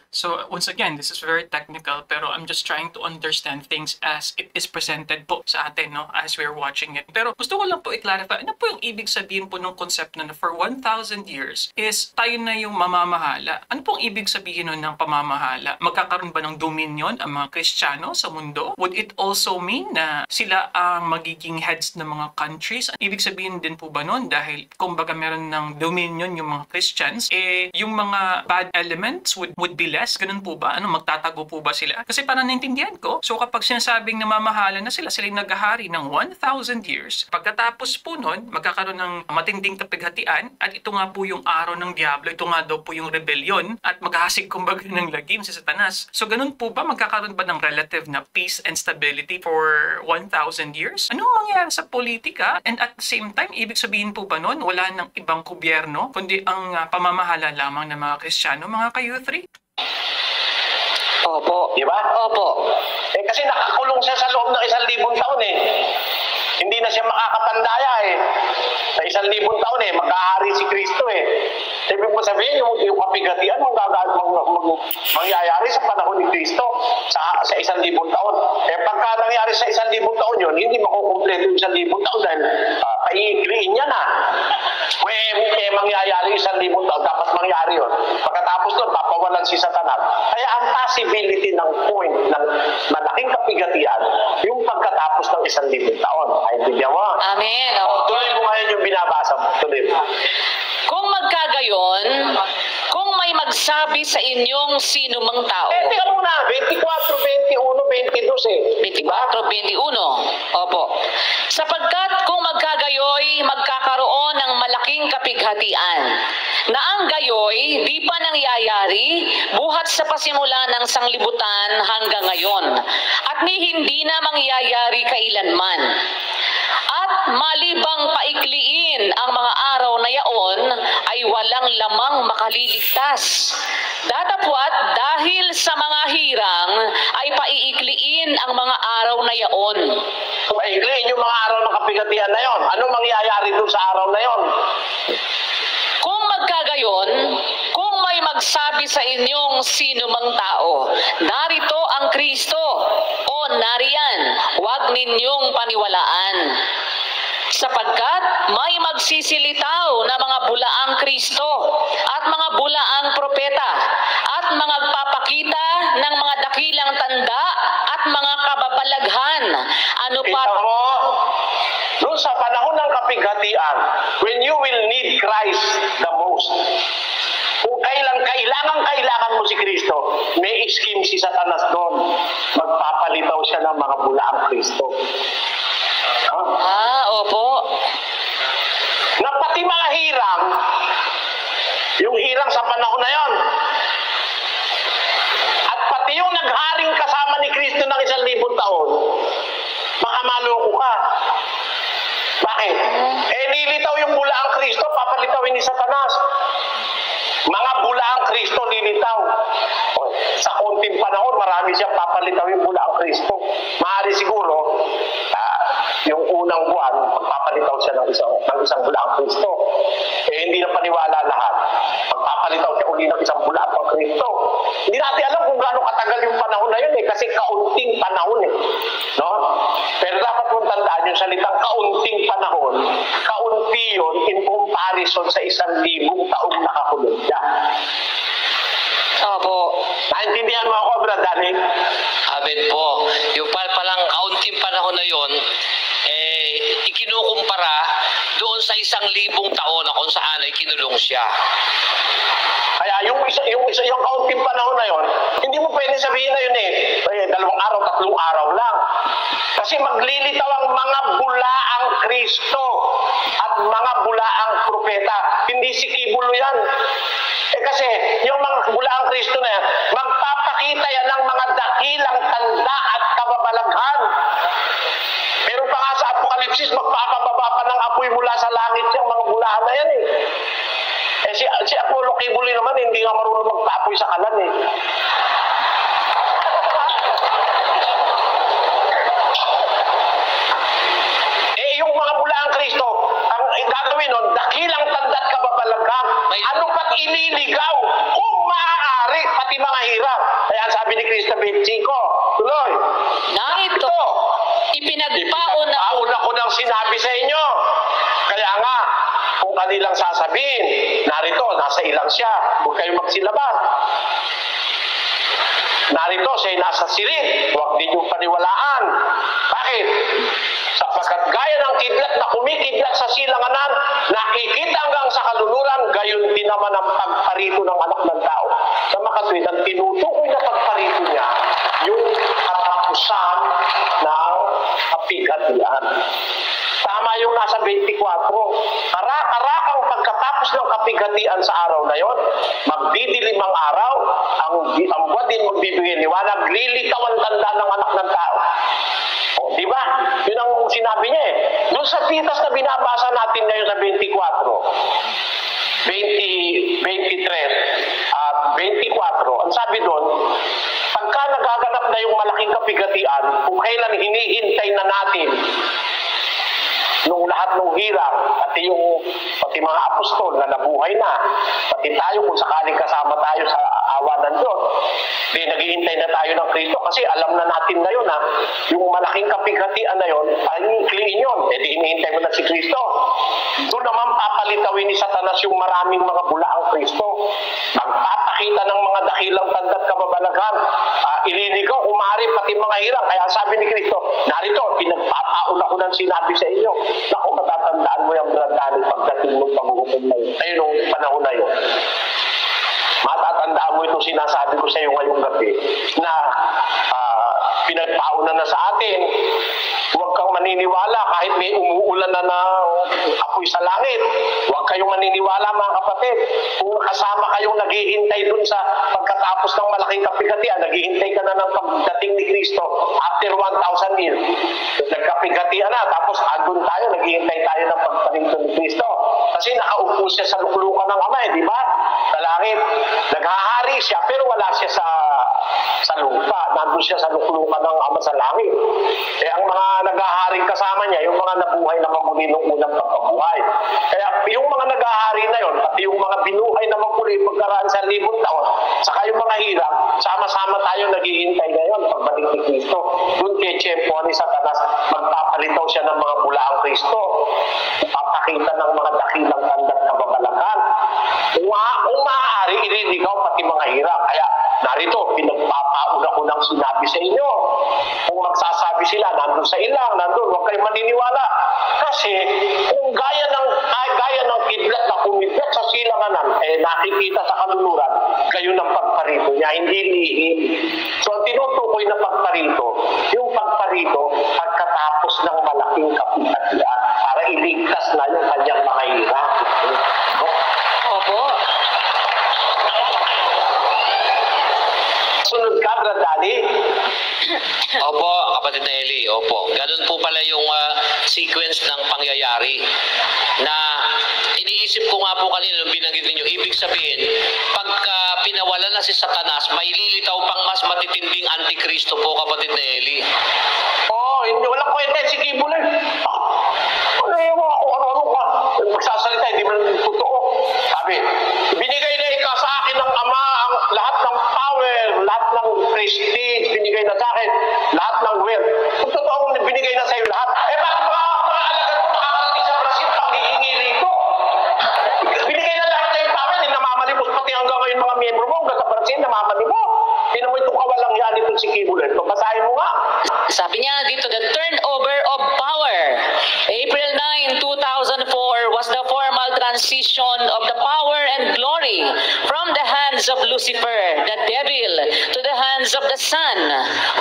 So, once again, this is very technical, pero I'm just trying to understand things as it is presented po sa atin, no, as we're watching it. Pero gusto ko lang po i-clarify, ano po yung ibig sabihin po ng concept na for 1,000 years is tayo na yung mamamahala? Ano pong ibig sabihin nun ng pamamahala? Magkakaroon ba ng dominion ang mga Kristiyano sa mundo? Would it also mean na sila ang magiging heads ng mga countries? Ibig sabihin din po ba nun dahil kumbaga meron ng dominion yung mga Christians, yung mga bad elements would be less? Ganun po ba? Ano, magtatago po ba sila? Kasi parang naintindihan ko, so kapag sinasabing namamahala na sila yung naghahari ng 1,000 years, pagkatapos po nun, magkakaroon ng matinding kapighatian, at ito nga po yung araw ng Diablo, ito nga daw po yung rebellion, at maghahasig kumbaga ng lagim si Satanas. So ganun po ba? Magkakaroon ba ng relative na peace and stability for 1,000 years? Ano mangyayari sa politika? And at the same time, ibig sabihin po ba nun, wala ng ibang gobyerno, kundi ang pamamahala lamang ng mga Kristiyano, mga ka-youth? Opo. Di ba? Opo. Kasi nakakulong siya sa loob ng 1,000 taon Hindi na siya makakapandaya Sa 1,000 taon magkahari si Kristo Ibig mo sabihin, yung kapighatian mangyayari sa panahon ni Kristo sa 1,000 taon. Pagka nangyari sa 1,000 taon yun, hindi makukumpleto yung 1,000 taon dahil paiikliin niya na. May mangyayari 1,000 taon, dapat mangyari yun. Pagkatapos doon, papawalan si Satanas. Kaya ang possibility ng point ng malaking kapighatian, yung pagkatapos ng 1,000 taon. Ay, hindi mo. Amen. Tuloy mo ngayon yung binabasa mo. Tuloy mo. Kung magkagayon, kung may magsabi sa inyong sino mang tao. Tingnan mo na, 24, 21, 22 24, 21. Opo. Sapagkat kung magkagayoy, magkakaroon ng malaking kapighatian, na ang gayoy di pa nangyayari buhat sa pasimula ng sanglibutan hanggang ngayon, at ni hindi na mangyayari kailanman. At malibang paikliin ang mga araw na yaon, ay walang lamang makaliligtas. Datapwat dahil sa mga hirang, ay paiikliin ang mga araw na yaon. Paikliin yung mga araw ng kapighatian na yon. Ano mangyayari doon sa araw na yon? Kung magkagayon, kung may ay magsabi sa inyong sino mang tao, narito ang Kristo, o nariyan, huwag ninyong paniwalaan. Sapagkat may magsisilitaw na mga bulaang Kristo at mga bulaang propeta at mga papakita ng mga dakilang tanda at mga kababalaghan. Ano pa? Kita mo, doon sa panahon ng kapighatian, when you will need Christ the most, kung kailangan mo si Kristo, may scheme si Satanas doon. Magpapalitaw siya ng mga bulaang Kristo. Opo. Na pati mga hirang, yung hirang sa panahon na yon, at pati yung nagharing kasama ni Kristo ng 1,000 taon, baka maloko ka. Bakit? Lilitaw yung bulaang Kristo, papalitawin ni Satanas. Mga bulaang Kristo lilitaw. Sa konting panahon, marami siyang papalitaw yung bulaang Kristo. Maaari siguro, yung unang buwan, magpapalitaw siya ng isang bulaang Kristo. Hindi na paniwala lahat. Magpapalitaw siya uli ng isang bulaang Kristo. Hindi natin alam kung gaano katagal yung panahon na yun kasi kaunting panahon no? Pero dapat mong tandaan yung salitang kaunting panahon, kaunti yun in comparison sa 1,000 taong nakakulong siya. Opo. Naintindihan mo ako, Brad Danny? Amen po. Yung palang kaunting panahon na yon, ikinukumpara doon sa 1,000 taon na kung saan ay kinulong siya. Kaya yung kaunting panahon na yon, hindi mo pwede sabihin na yun 2 araw, 3 araw lang. Kasi maglilitaw ang mga bulaang Kristo at mga bulaang propeta. Hindi si Kibulo yan. Kasi yung mga bulaang Kristo na yan, magpapakita yan ng mga dakilang tanda at kababalaghan. Pero pa nga sa Apokalipsis, magpapababa pa ng apoy mula sa langit yung mga bulahan na yan si Apollo Kibulo naman, hindi nga marunong magpapoy sa kalan yung mga bulaang Kristo, ang gagawin nun, dakilang tanda at kababalaghan. Ano pa't ililigaw? Kung maaari, pati mga hirap. Kaya sabi ni Cristo 25, tuloy. Narito, ipinagpaon ako ng sinabi sa inyo. Kaya nga, kung kanilang sasabihin, narito, nasa ilang siya, huwag kayong magsilabas. Narito, siya'y nasa silid, huwag ninyong paniwalaan. Bakit? Sapagkat gaya ng kidlat na kumikidlat sa silanganan, nakikita hanggang sa kaluluran, gayon din naman ang pagparito ng anak ng tao. Sa makatwid, ang tinutukoy na pagparito niya, yung katapusan ng kapighatian. Tama yung nasa 24. Karak-karakang pagkatapos ng kapighatian sa araw na yon, magdidilim ang araw, ang buwan din magbibigay liwanag, lilitaw ang tanda ng anak ng tao. Di ba? Yun ang sinabi niya Doon sa pitas na binabasa natin ngayon sa 23 at 24, ang sabi doon, pagka nagaganap na yung malaking kapighatian, kung kailan hinihintay na natin nung lahat ng hirang, pati mga apostol na nabuhay na, pati tayo kung sakaling kasama tayo sa awa ng Diyos, naghihintay na tayo ng Kristo kasi alam na natin na yun yung malaking kapighatian na yun, ay clean yun, hinihintay mo na si Kristo. Doon naman papalitawin ni Satanas yung maraming mga bulaang Kristo. Magpapakita ng mga dakilang tanda at kababalaghan. Ililigaw, umari pati mga hirang. Kaya sabi ni Kristo, narito, pinagpapauna ko ng sinabi sa inyo. Naku, matatandaan mo yung brandani pagdating ng panghukom na yun. Ayun nung panahon na yun. Matatandaan mo itong sinasabi ko sa iyo ngayong gabi na pinagpauna na sa atin. Huwag kang maniniwala kahit may umuulan na apoy sa langit. Huwag kayong maniniwala mga kapatid. Kung kasama kayong naghihintay dun sa pagkatapos ng malaking kapighatian, naghihintay ka na ng pagdating ni Kristo after 1,000 years. Nagkapighatian na, tapos andun tayo, naghihintay tayo ng pagdating ni Kristo. Kasi nakaupo siya sa luklukan ng Ama, di ba? Sa langit. Naghahari siya, pero wala siya sa lupa. Nandun siya sa luklukan ng Ama sa langit. ang mga nag-aharing kasama niya, yung mga nabuhay na muli nung unang pagkabuhay. Kaya yung mga nag-ahari na yon, pati yung mga binuhay na muli pagkaraan sa 1,000 taon, saka yung mga hirap, sama-sama tayo naghihintay ngayon pagbalik ni Kristo. Doon tiyempo ni Satanas, magpapalitaw siya ng mga bulaang Kristo. Papakita ng mga dakilang tanda't kababalagan. Kung maaari, ililigaw pati mga hirap. Kaya narito, pinagpapauna ko ng sinabi sa inyo. Kung magsasabi sila, nandun sa ilang, nandun, huwag kayong maniniwala. Kasi kung gaya ng kidlat na kumidlat sa silanganan, nakikita sa kanluran, kayo ng pagparito niya, hindi lihim. So ang tinutukoy na pagparito, yung pagparito pagkatapos ng malaking kapitatian para iligtas na yung kanyang mga hirap. Opo. Sunod ka, Brad Daddy? Opo, kapatid na Eli, opo. Ganun po pala yung sequence ng pangyayari na iniisip ko nga po kanina nung binanggit ninyo. Ibig sabihin, pagka pinawala na si Satanas, may lilitaw pang mas matitinding antikristo po, kapatid na Eli. Hindi walang kwenta si Kibul eh. Ano ka? Magsasalita, hindi man totoo. Sabi, binigay na ikaw sa akin ng Ama ang lahat ng power, lahat ng prestige, binigay na sa akin, lahat ng wealth. Kung totoo, binigay na sa iyo lahat. Bakit mga alagad ko makakarating sa Brazil pang hihingi rito? Binigay na lahat na yung power, hindi namamalimos pati hanggang ngayon mga miyembro mo, hanggang sa Brazil, namamalimos. Tinan mo itong kawalang yan ito si Kibul. Basahin mo nga. Sabi niya dito, the turnover of power. April 9, 2004 was the formal transition of the power and glory from the hands of Lucifer, the devil, to the hands of the Son,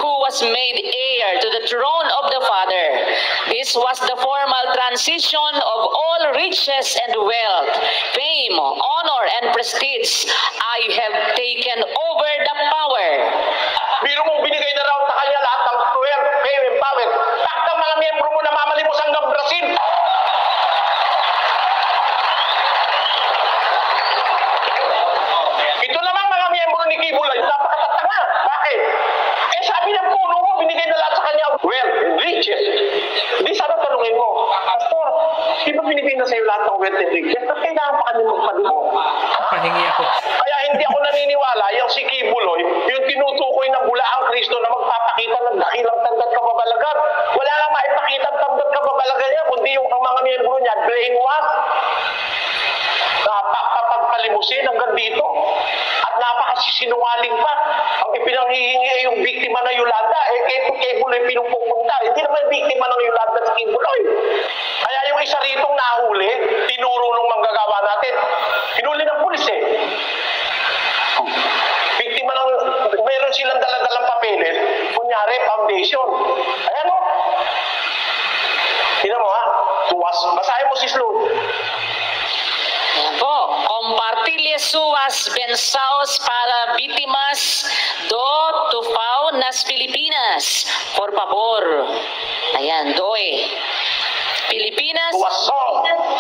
who was made heir to the throne of the Father. This was the formal transition of all riches and wealth, fame, honor, and prestige. I have taken over the power. Biro mo, binigay na raw sa kanya lahat ng fame and power. Bakit ang mga miyembro mo namamalimos hanggang Brazil? Ito namang mga miyembro ni Kibul ay napakatatanga. Bakit? Sabi ng puno mo, binigay na lahat sa kanya wealth and riches. Hindi sana tanungin mo, Pastor, di ba binigay na sa'yo lahat ng wealth and riches? Ba't kailangan pa kanya magpalimo? Pahingi ako. Kaya hindi ako naniniwala yung si Kibuloy, yung tinutukoy ng bulaang Kristo na magpapakita ng dakilang tanda't kababalagan. Wala nga maipakita ang tanda't kababalagan niya, kundi yung mga miyembro niya, brainwash, papagpalimusin hanggang dito. At napakasisinungaling pa. Ang ipinanghihingi ay yung biktima na Yolanda, kay Kibuloy pinupupunta. Hindi naman biktima ng Yolanda si Kibuloy. Kaya yung isa ritong nahuli, tinuro ng manggagawa natin. Hinuli ng pulis eh. Biktima ng, meron silang daladalang papeles, kunyari, foundation. Ayan o. Tingnan mo ha. Basahin mo si Sloan. Ayan po. Compartilles suas bensaos para víctimas do tufao nas Pilipinas. Por favor. Ayan, doy. Pilipinas.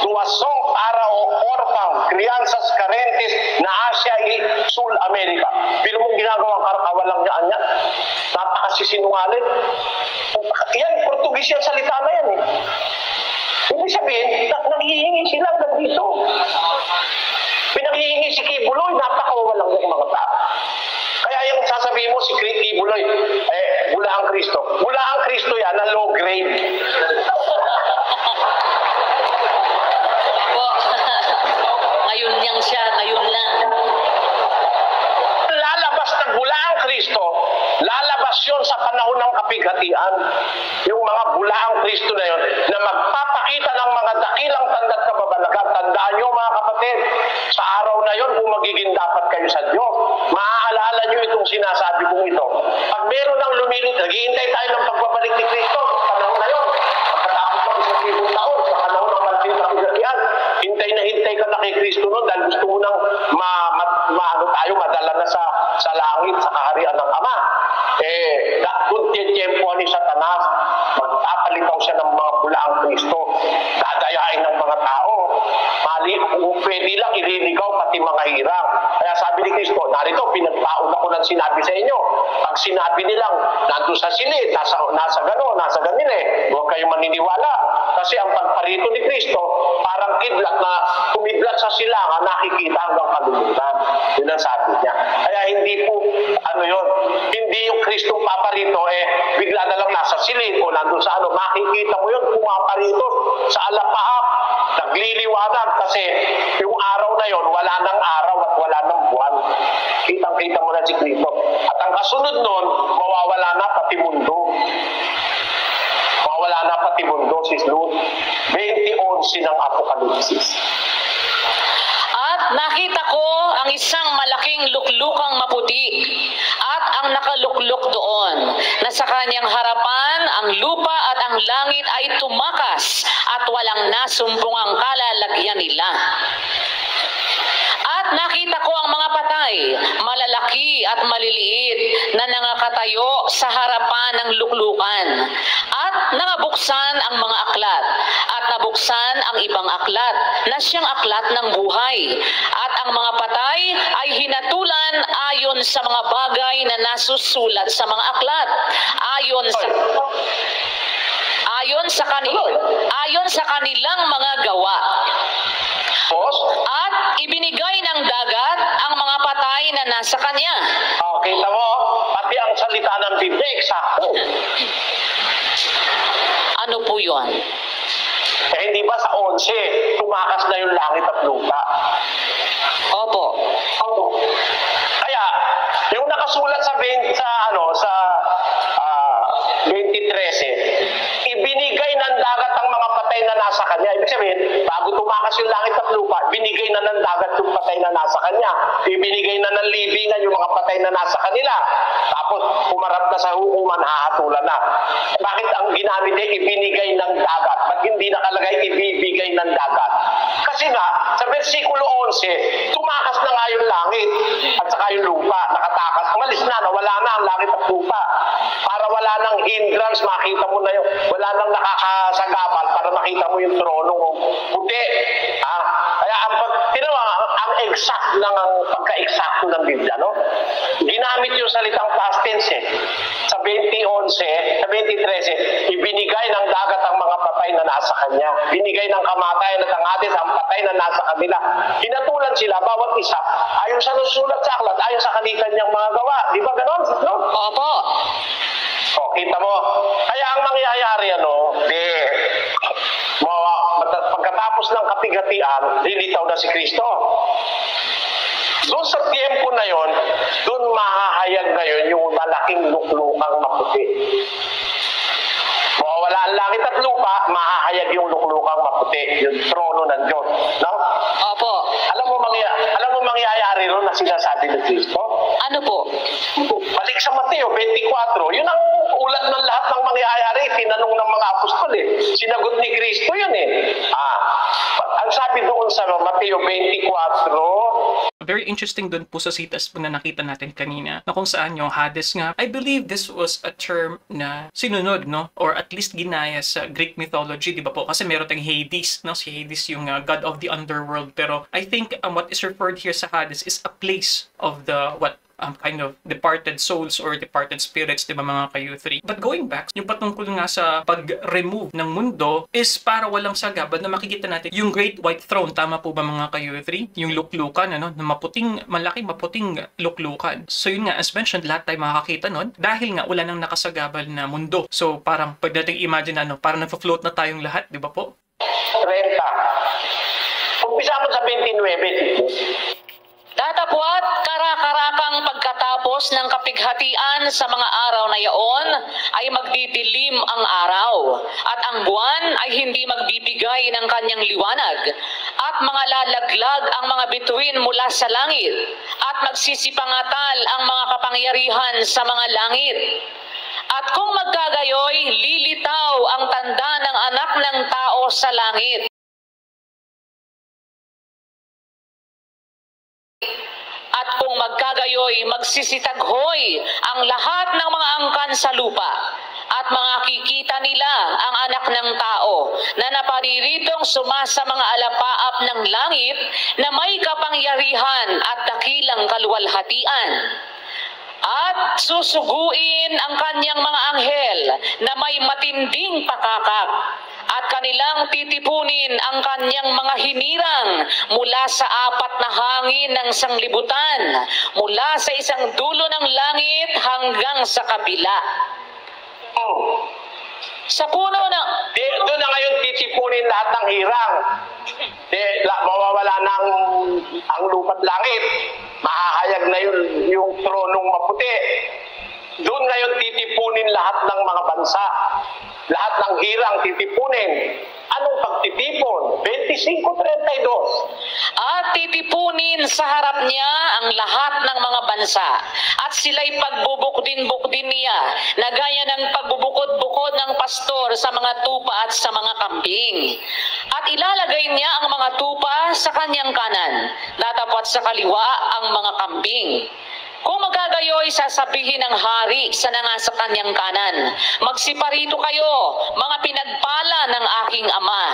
Tuwasong para o orpang, crianzas carentes na Asia y Sul America. Pero mong ginagawang karkawalang niya, napakasisinungaling. Yan, Portugis yung salita na yan eh. Ibig sabihin, naghihingi sila hanggang dito. Pinaghihingi si Kibuloy, napakawalang ng mga tao. Kaya yung sasabihin mo si Kibuloy, bulaang Kristo. Bulaang Kristo yan na low grade. Ngayon niyang siya, ngayon lang. Lalabas ng bulaang Kristo, lalabas yun sa panahon ng kapighatian. Yung mga bulaang Kristo na yun, na magpapakita ng mga dakilang tanda't kababalagan. Tandaan nyo mga kapatid, sa araw na yun, kung magiging dapat kayo sa Diyos, maaalala nyo itong sinasabi kong ito. Pag meron ng lumilit, naghihintay tayo ng pagbabalik ni Kristo, sa panahon na yun, pagkatapos ng 1,000 taon, sa panahon ng malaking kapighatian, hintay na hintay ka na kay Kristo noon dahil gusto mo nang tayo madala na sa langit, sa kaharian ng Ama. Kung tiyempo ni Satanas, magpapalitaw siya ng mga bulaang Kristo, dadayain ng mga tao. Pwede lang ililigaw pati mga hirang. Kaya sabi ni Kristo, narito, pinagpauna ko ng sinabi sa inyo. Pag sinabi nilang, nandun sa silid, nasa gano'n, nasa ganun pagparito ni Kristo, parang kidlat na kumidlat sa silangan, nakikita hanggang kalulutan. Yun ang sabi niya. Kaya hindi po, hindi yung Kristong paparito, bigla na lang nasa silid o nandun sa makikita mo yun, pumaparito sa alapaap, nagliliwanag kasi yung araw na yon wala nang araw at wala nang buwan. Kitang-kita mo na si Kristo. At ang kasunod nun, mawawala na pati mundo. Mawawala na pati mundo, sis Luz. 20:11 ng Apokalipsis. At nakita ko ang isang malaking luklukang maputi at ang nakaluklok doon, na sa kanyang harapan ang lupa at ang langit ay tumakas at walang nasumpungang kalalagyan nila. At nakita ko ang mga patay, malalaki at maliliit, na nangakatayo sa harapan ng luklukan. At nangabuksan ang mga aklat, at nabuksan ang ibang aklat, na siyang aklat ng buhay. At ang mga patay ay hinatulan ayon sa mga bagay na nasusulat sa mga aklat. Ayon sa kanilang mga gawa. At ibinigay ng dagat ang mga patay na nasa kanya. Kita mo, pati ang salita ng Biblia, eksakto. Ano po yun? Hindi ba sa 11, tumakas na yung langit at lupa? Opo. Kaya, yung nakasulat sa 20:13, ibinigay ng dagat ang mga patay na nasa kanya. Ibig sabihin, bago tumakas yung langit at lupa, binigay na ng dagat yung patay na nasa kanya. Ibinigay na ng libingan yung mga patay na nasa kanila. Tapos, pumarap na sa hukuman, hahatulan na. Bakit ang ginamit niya ibinigay ng dagat? Ba't hindi nakalagay ibibigay ng dagat? Kasi nga, sa versikulo 11, tumakas na nga yung langit at saka yung lupa, nakatakas. Umalis na, nawala na ang langit at lupa. Para wala nang hindrance, makita mo na yung, wala nang nakakasagabal para makita mo yung tronong puti. Kaya ang exact ng pagka-exacto ng Biblia, no? Ginamit yung salitang past tense Sa 20:13, ibinigay ng dagat ang mga patay na nasa kanya. Binigay ng kamatayan at ang Hades ang patay na nasa kanila. Hinatulan sila, bawat isa, ayon sa nasusulat sa aklat, ayon sa kanilang mga gawa. Di ba ganon? No? Opo. Kita mo. Kaya ang mangyayari, pagkatapos ng kapighatian, lilitaw na si Kristo. Doon sa tiempo na yon, doon mahahayag na yon yung malaking luklukang maputi. Mawawala ang langit at lupa, mahahayag yung luklukang maputi, yung trono ng Diyos. No? Opo. Alam mo mangyayari ron na sinasabi ng Kristo? Ano po? Balik sa Mateo 24, yun ang ulat ng lahat ng mangyayari, tinanong ng mga apostol Sinagot ni Kristo yun ang sabi doon sa Mateo 24, very interesting doon po sa citas po na nakita natin kanina, na kung saan yung Hades nga, I believe this was a term na sinunod, no? Or at least ginaya sa Greek mythology, di ba po? Kasi meron tayong Hades, no? Si Hades yung god of the underworld. Pero I think what is referred here sa Hades is a place of the, kind of departed souls or departed spirits, di ba mga ka-U3? But going back, yung patungkol nga sa pag-remove ng mundo is para walang sagabal na makikita natin yung Great White Throne. Tama po ba mga ka-U3? Yung luklukan, na maputing luklukan. So yun nga, as mentioned, lahat tayo makakita nun dahil nga wala nang nakasagabal na mundo. So parang pwede natin imagine parang nagpa-float na tayong lahat, di ba po? 30. Umpisa mo sa 29. Datapwat karakarakang pagkatapos ng kapighatian sa mga araw na yaon ay magdidilim ang araw at ang buwan ay hindi magbibigay ng kanyang liwanag at mga lalaglag ang mga bituin mula sa langit at magsisipangatal ang mga kapangyarihan sa mga langit. At kung magkagayoy, lilitaw ang tanda ng anak ng tao sa langit. At kung magkagayoy, magsisitaghoy ang lahat ng mga angkan sa lupa at makikita nila ang anak ng tao na napariritong sumasa mga alapaap ng langit na may kapangyarihan at dakilang kaluwalhatian. At susuguin ang kanyang mga anghel na may matinding pakakak at kanilang titipunin ang kanyang mga hinirang mula sa apat na hangin ng sanglibutan, mula sa isang dulo ng langit hanggang sa kabila. Sa puno ng... Doon na ngayon titipunin lahat ng hirang. Mawawala na ang lupa't langit. Mahahayag na yung tronong maputi. Doon ngayon titipunin lahat ng mga bansa. Lahat ng hirang titipunin. Anong pagtitipon? 25-32. At titipunin sa harap niya ang lahat ng mga bansa. At sila'y pagbubukdin-bukdin niya na gaya ng pagbubukod-bukod ng pastor sa mga tupa at sa mga kambing. At ilalagay niya ang mga tupa sa kanyang kanan, tatapat sa kaliwa ang mga kambing. Kung magagayo'y sasabihin ng hari sa nasa kanyang kanan, magsiparito kayo, mga pinagpala ng aking ama.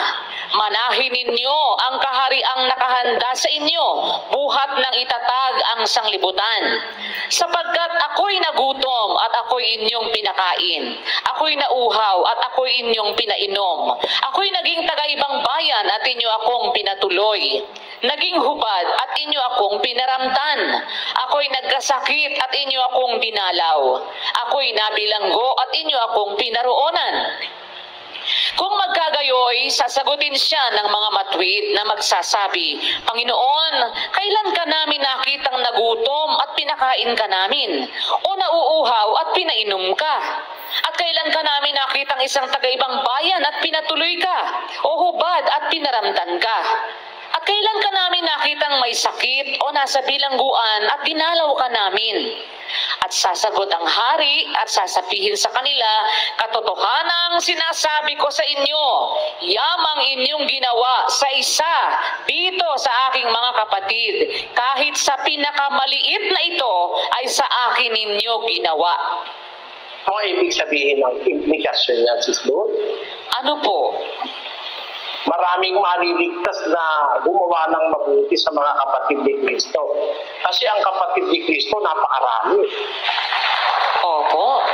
Manahin ninyo ang kahariang nakahanda sa inyo, buhat ng itatag ang sanglibutan. Sapagkat ako'y nagutom at ako'y inyong pinakain. Ako'y nauhaw at ako'y inyong pinainom. Ako'y naging tagaibang bayan at inyo akong pinatuloy. Naging hubad at inyo akong pinaramtan. Ako'y nagkasakit at inyo akong dinalaw. Ako'y nabilanggo at inyo akong pinaroonan. Kung magkagayoy, sasagutin siya ng mga matuwid na magsasabi, Panginoon, kailan ka namin nakitang nagutom at pinakain ka namin? O nauuhaw at pinainom ka? At kailan ka namin nakitang isang tagaibang bayan at pinatuloy ka? O hubad at pinaramtan ka? At kailan ka namin nakitang may sakit o nasa bilangguan at dinalaw ka namin? At sasagot ang hari at sasabihin sa kanila, katotohanang sinasabi ko sa inyo, yamang inyong ginawa sa isa dito sa aking mga kapatid, kahit sa pinakamaliit na ito ay sa akin ninyo ginawa. Ano ibig sabihin ng implikasyon niya, Sis Lord? Ano po? Maraming maliligtas na gumawa ng mabuti sa mga kapatid ni Kristo. Kasi ang kapatid ni Kristo napakarami. Opo.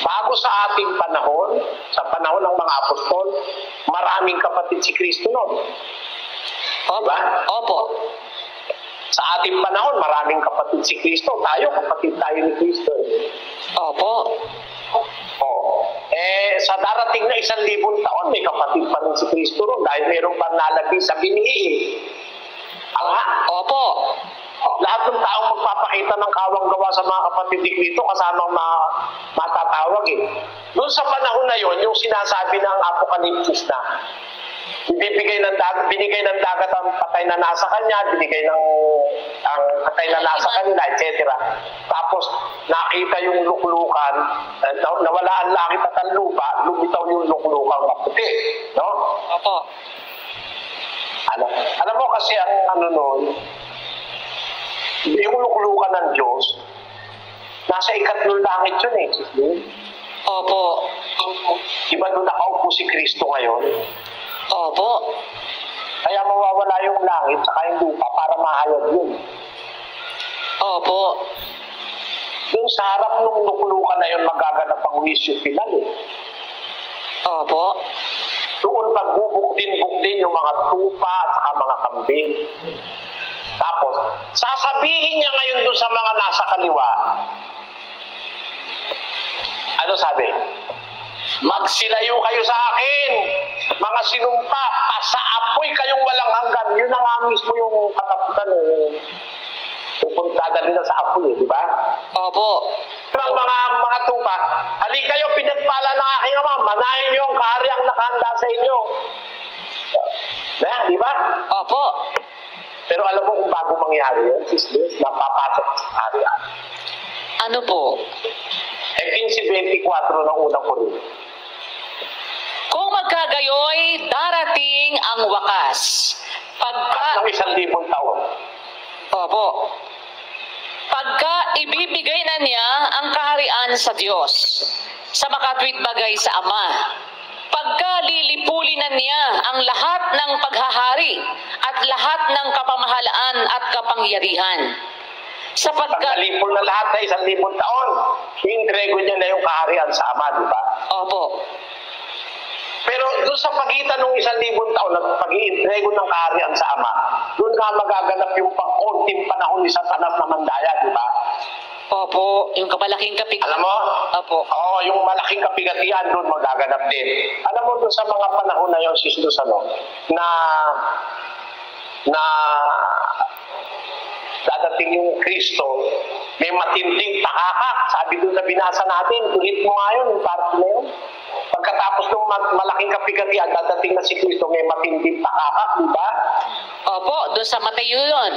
Bago sa ating panahon, sa panahon ng mga apostol, maraming kapatid si Kristo noon. Diba? Opo. Sa ating panahon, maraming kapatid si Kristo. Kapatid tayo ni Kristo. Opo. Sa darating na 1,000 taon, may kapatid pa rin si Kristo ron dahil mayroong panlalagay sa binhi. Opo. Lahat ng taong magpapakita ng kawang-gawa sa mga kapatid ni Kristo kasamang matatawag Doon sa panahon na yon, yung sinasabi ng Apokalipsis na binigay ng dagat ang patay na nasa kanya, binigay ng ang patay na nasa kanila, etc. Tapos nakita yung luklukan, nawala ang langit at ang lupa, lumitaw yung luklukan maputi. No? Opo. Alam mo kasi ang noon, yung luklukan ng Diyos, nasa ikatlong langit yun Opo. Diba doon nakaupo si Kristo ngayon? Opo. Kaya mawawala yung langit saka yung lupa para mahayag yun. Opo. Doon sa harap ng luklukan na yun magaganap ang wisyo final Opo. Doon pagbubukdin-bukdin yung mga tupa at saka mga kambing. Tapos, sasabihin niya ngayon doon sa mga nasa kaliwa. Ano sabi? Magsilayo kayo sa akin, mga sinumpa, sa apoy kayong walang hanggan. Yun na nga mismo yung katapusan. Pupunta nila sa apoy, di ba? Opo. Ang mga tupa, hali kayo pinagpala ng aking ama, manahin niyo ang kahariang nakahanda sa inyo. Di ba? Opo. Pero alam mo kung bago mangyari yun, Sis Liz, napapasok sa kaharian. Ano po? 15:24 ng unang Korinto. Kung magkagayoy, darating ang wakas. Ng 1,000 taon. Opo. Pagka ibibigay na niya ang kaharian sa Diyos, sa makatwid bagay sa Ama. Pagka lilipulin na niya ang lahat ng paghahari at lahat ng kapamahalaan at kapangyarihan. Sapagkat pagkalipol na lahat na 1,000 taon, iintrego niya na yung kaharian sa Ama, di ba? Opo. doon sa pagitan ng 1,000 taon na pag-iintrego ng kaharian sa Ama, doon nga magaganap yung pangkonting panahon ni Satanas na mandaya, di ba? Opo, yung kapalaking kapig. Alam mo? Opo. Oo, yung malaking kapigatian doon magaganap din. Alam mo doon sa mga panahon na yun, Sis Luz, na dadating yung Kristo, may matinding pakakak. Sabi doon sa binasa natin, ulit mo nga yun, yung part na yun. Pagkatapos ng malaking kapigatian, dadating na si Kristo, may matinding pakakak, di ba? Opo, doon sa Mateo yun.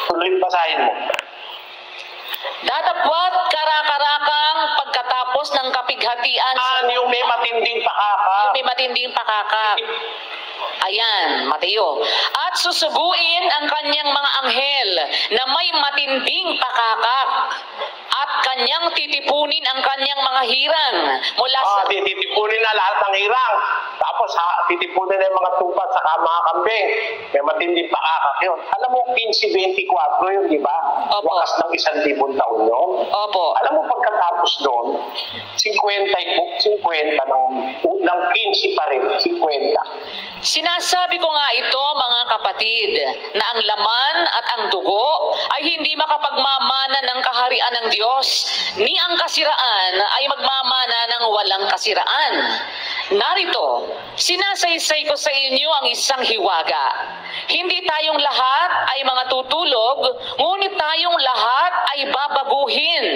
Tuloy basahin mo. Datapwat karakarakang pagkatapos ng kapighatian. Yung may matinding pakakak. Yung may matinding pakakak. Ayan, Mateo. At susuguin ang kanyang mga anghel na may matinding pakakak at kanyang titipunin ang kanyang mga hirang mula sa... Titipunin na lahat ng hirang. Tapos titipunin na yung mga tupat sa mga kambing. May matinding pakakak yun. Alam mo, 1524 yun, di ba? Opo. Wakas ng 1,000 taon yun. Opo. Alam mo, pagkatapos doon, 50 ng 15 pa rin, 50. Sinasabi ko nga ito, mga kapatid, na ang laman at ang dugo ay hindi makapagmamana ng kaharian ng Diyos, ni ang kasiraan ay magmamana ng walang kasiraan. Narito, sinasaysay ko sa inyo ang isang hiwaga. Hindi tayong lahat ay mga tutulog, ngunit tayong lahat ay babaguhin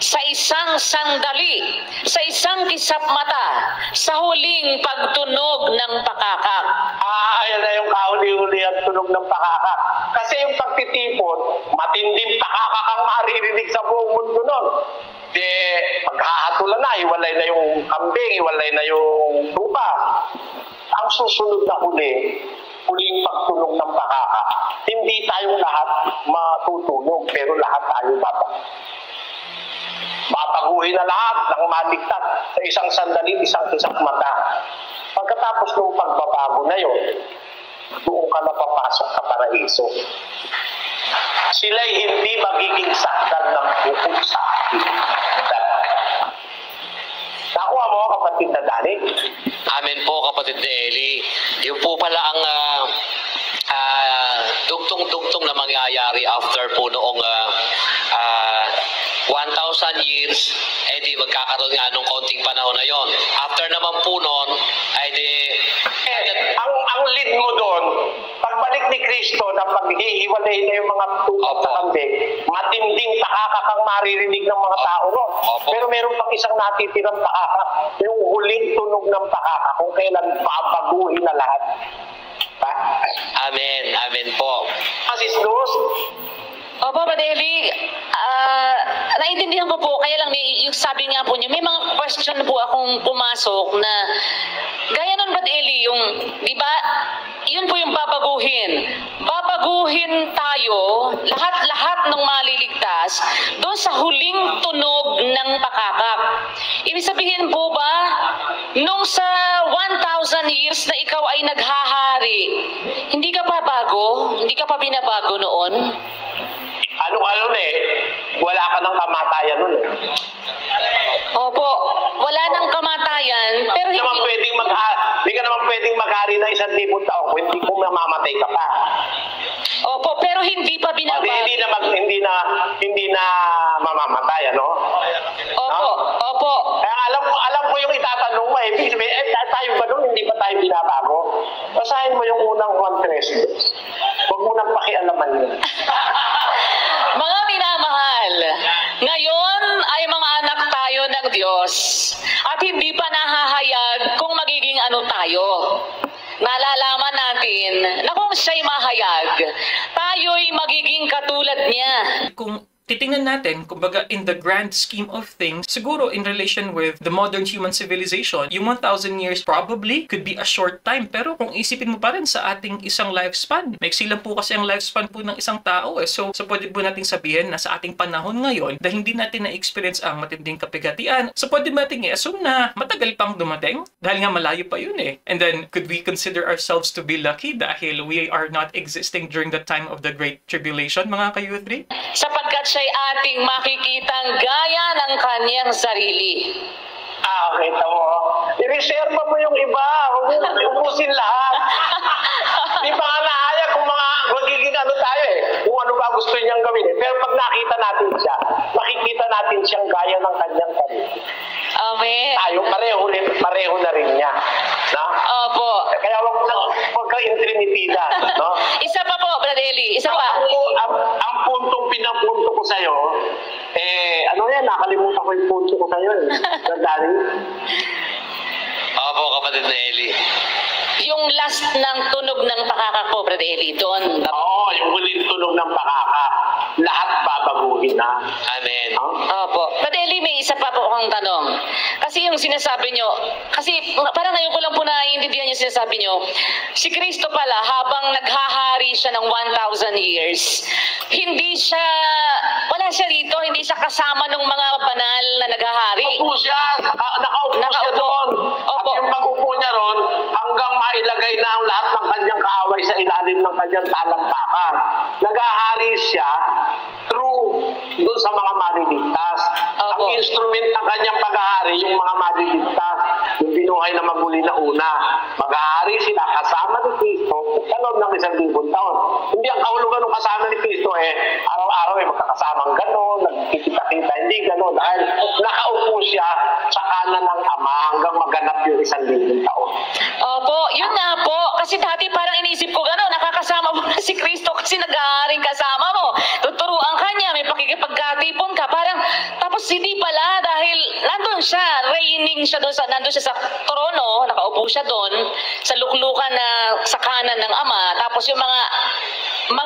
sa isang sandali, sa isang kisap mata, sa huling pagtunog ng pakakak. Ayan na yung kahuli-huli at tunog ng pakakak. Kasi yung pagtitipon, matinding pakakak ang maririnig sa buong mundo nun. Pagkahatulan na, iwalay na yung kambing, iwalay na yung tupa. Ang susunod na huling pagtunog ng pakakak, hindi tayong lahat matutulog, pero lahat tayo babaguhin na lahat ng maligtas sa isang sandali, isang kisap mata. Pagkatapos ng pagbabago na yun, doon ka napapasok sa paraiso. Sila'y hindi magiging sakdal ng bukod sa akin. Nakuha mo, kapatid na Dani? Amen po, kapatid na Eli. Yung po pala ang dugtong-dugtong na mangyayari after po noong 1,000 years, di magkakaroon nga nung konting panahon na yon. After naman po noon, ang lead mo doon, pagbalik ni Kristo na paghihiwalay na yung mga tupat sa kambing, matinding pakakak ang maririnig ng mga tao ron. Pero meron pang isang natitirang pakakak, yung huling tunog ng pakakak, kung kailan babaguhin na lahat. Ha? Amen. Amen po. Sis Luz? Opo, Padeli, naintindihan ko po, kaya lang yung sabi nga po niyo, may mga question po akong pumasok na, gaya nun, Padeli, yung, di ba, yun po yung babaguhin. Babaguhin tayo, lahat ng maliligtas, doon sa huling tunog ng pakakak. Ibig sabihin po ba, nung sa 1,000 years na ikaw ay naghahari, hindi ka pa bago? Hindi ka pa binabago noon? Wala ka ng kamatayan nun eh. Opo, wala nang kamatayan, pero Hindi ka naman pwedeng maghari ng 1,000 taon kung hindi kung mamamatay ka pa. Opo, pero hindi pa binabago. Hindi na mamamatay, ano? Opo, opo. Kaya alam ko yung itatanong mo eh. Tayo ba nun, hindi pa tayo binabago? Basahin mo yung unang 1:3. Huwag mo nang pakialaman yun. Mga minamahal, ngayon ay mga anak tayo ng Diyos at hindi pa nahahayag kung magiging ano tayo. Nalalaman natin na kung siya'y mahayag, tayo'y magiging katulad niya. Kung titingnan natin, kumbaga in the grand scheme of things, siguro in relation with the modern human civilization, yung 1,000 years probably could be a short time. Pero kung isipin mo pa rin sa ating isang lifespan, maiksi lang po kasi ang lifespan po ng isang tao eh. So pwede po nating sabihin na sa ating panahon ngayon, dahil hindi natin na-experience ang matinding kapigatian, so pwede natin i-assume na matagal pang dumating dahil nga malayo pa yun eh. And then, could we consider ourselves to be lucky dahil we are not existing during the time of the Great Tribulation, mga ka-youth? Sapagkat siya'y ating makikitang gaya ng kanyang sarili. Kita mo. I-reserve mo yung iba. Huwag mo ubusin lahat. Di ba nga naaya kung magiging ano tayo eh. Kung ano ba gusto niyang gawin eh. Pero pag nakita natin siya, makikita natin siyang gaya ng kanyang sarili. Amen. Tayo pareho na rin niya. No? Opo. Kaya huwag ka intrimitida. No? Isa pa po, Brad Eli. Isa pa. Ang puntong pinapunto ko sa'yo, ano yan, nakalimutan ko yung punto ko sa'yo eh. Dadali. Opo, kapatid na Eli. Yung last ng tunog ng pakakak po, Brad Eli, doon. Oo, yung huling tunog ng pakaka. Lahat babaguhin na. Amen. Opo. Brad Eli, may isa pa po akong tanong. Kasi yung sinasabi nyo, kasi parang ngayon ko lang po naiintindihan yung sinasabi nyo, si Kristo pala, habang naghahari siya ng 1,000 years, wala siya rito, hindi siya kasama ng mga banal na naghahari. Nakaupo siya. Nakaupo siya doon. Opo. At yung pag-upo niya ron, hanggang mailagay na ang lahat ng kanyang kaaway sa ilalim ng kanyang talampakan. Naghahari siya through doon sa mga maliligtas. Opo. Ang instrument ng kanyang paghahari, yung mga maliligtas, yung binuhay na maguli na una. Maghahari sila kasama ni Kristo sa loob ng 1,000 taon. Hindi ang kahulugan ng kasama ni Kristo araw-araw magkakasamang gano'n, nagkikita-kita. Hindi gano'n. Dahil nakaupo siya sa kanan ng Ama hanggang maganap yung 1,000 taon. Opo, yun nga po. Kasi dati parang inisip ko gano'n, nakakasama mo na si Kristo kasi nag-aaring kasama mo. Tuturuan ka niya, may pakikipagkatipon ka. Parang, tapos hindi pala dahil nandun siya, reigning siya doon, nandun siya sa trono, nakaupo siya doon, sa luklukan na sa kanan ng Ama. Tapos yung mga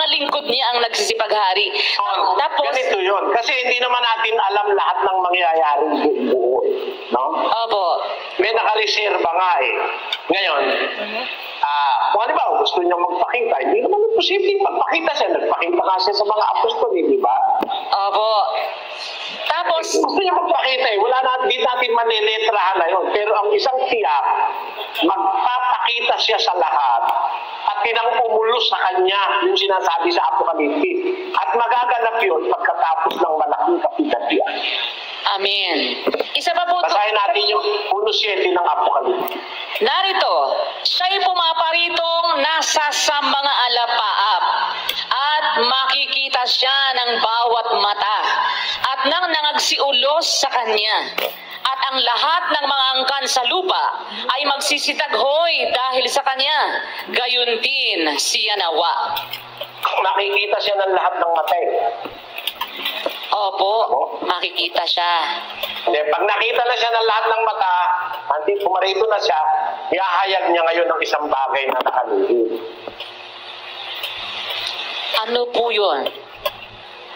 lingkod niya ang nagsisipaghari. Tapos, ganito yun. Kasi hindi naman natin alam lahat ng mangyayari buo. No? opo. May nakareserba nga eh. Ngayon, kung ano ba, gusto niya magpakita, hindi naman posibleng magpakita siya. Nagpakita nga siya sa mga apostol, di ba? Opo. Tapos, Gusto niya magpakita eh. Hindi natin maniletrahan na yun. Pero ang isang tiyak, magpapakita siya sa lahat at pinang-umulos sa kanya yung sinasabi sa Apokalipsis. At magaganap yun pagkatapos ng malaking kapigatian. amen. Isa pa po. Basahin natin yung 1:7 ng Apokalipsis. Narito, siya'y pumaparitong nasa sa mga alapaap at makikita siya ng bawat mata at nang nangagsiulos sa kanya. At ang lahat ng mga angkan sa lupa ay magsisitaghoy dahil sa kanya. Gayon din siya nawa. Makikita siya ng lahat ng matay. Opo, makikita siya. Pag nakita na siya ng lahat ng mata, pumarito na siya, ihahayag niya ngayon ng isang bagay na nakalihim. Ano po yun?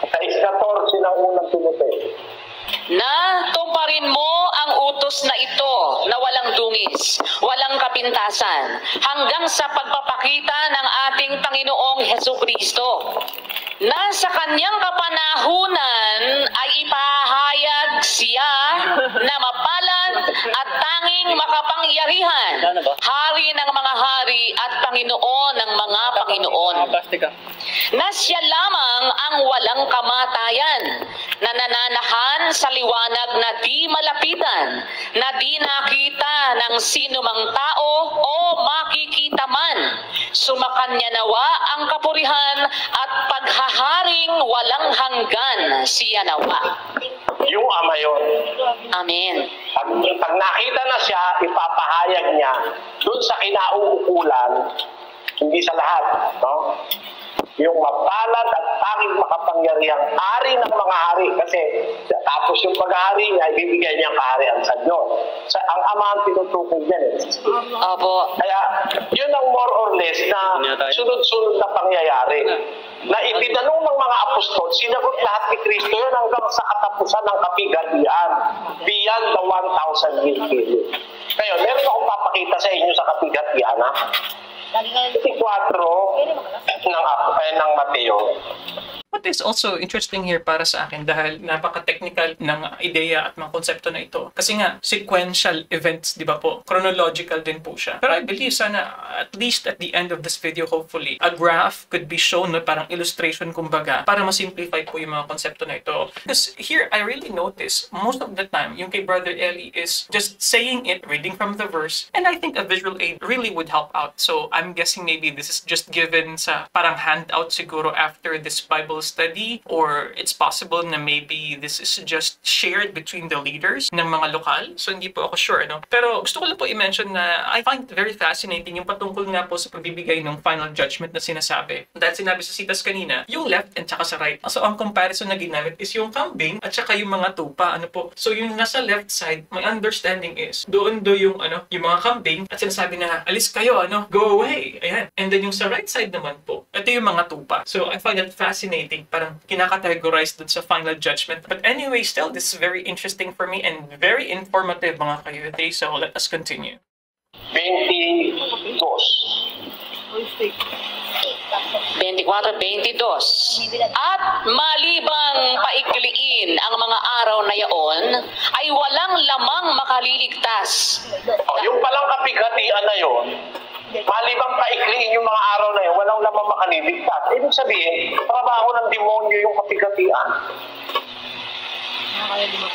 Sa 14 ng unang Timoteo. Na tumparin mo ang utos na ito na walang dungis, walang kapintasan, hanggang sa pagpapakita ng ating Panginoong Hesukristo, na sa kanyang kapanahunan ay ipahayag siya na mapalad at tanging makapangyarihan, hari ng mga hari at Panginoon ng mga Panginoon. Na siya lamang ang walang kamatayan, na nananahan sa liwanag na di malapitan, na di nakita ng sino mang tao o makikita man. Sumakanya nawa ang kapurihan at paghaharing walang hanggan siya nawa. Yung Ama yun. Amen. Pag nakita na siya, ipapahayag niya doon sa kinauukulan, hindi sa lahat, no? Yung mapalad at tanging makapangyarihang hari ng mga hari. Kasi tapos yung paghahari niya, ibibigay niya ang kaharian sa Diyos. Ang Ama ang tinutukoy niyan eh. Opo. Kaya yun ang more or less na sunod-sunod na pangyayari. Na itinanong ng mga apostol, sinagot lahat ni Kristo yun hanggang sa katapusan ng kapigatian. Beyond the 1,000 year period. Ngayon, meron akong papakita sa inyo sa kapigatian, ha? 24 ng Mateo. What is also interesting here para sa akin dahil napaka-technical ng ideya at mga konsepto na ito. Kasi nga, sequential events, di ba po? Chronological din po siya. Pero I believe sana, at least at the end of this video, hopefully, a graph could be shown, no? Parang illustration kumbaga, para ma-simplify po yung mga konsepto na ito. Because here, I really notice, most of the time, yung kay Brother Eli is just saying it, reading from the verse, and I think a visual aid really would help out. So, I'm guessing maybe this is just given sa parang handout siguro after this Bible study, or it's possible na maybe this is just shared between the leaders ng mga lokal. So, hindi po ako sure, no? Pero gusto ko lang po i-mention na I find it very fascinating yung patungkol nga po sa pagbibigay ng final judgment na sinasabi. Dahil sinabi sa sitas kanina, yung left and saka sa right. So, ang comparison na ginamit is yung kambing at saka yung mga tupa, ano po. So, yung nasa left side, my understanding is, doon yung yung mga kambing at sinasabi na, alis kayo, go away. Ayan. And then yung sa right side naman po, ito yung mga tupa. So, I find it fascinating. Parang kinakategorize dun sa final judgment. But anyway, still, this is very interesting for me and very informative, mga kayuti. So, let us continue. 22. 24-22. At malibang paikliin ang mga araw na yaon, ay walang lamang makaliligtas. Yung palang kapighatian na yun, malibang paikliin yung mga araw na yun, walang lamang makaliligtas. Ibig sabihin, trabaho ng demonyo yung kapighatian.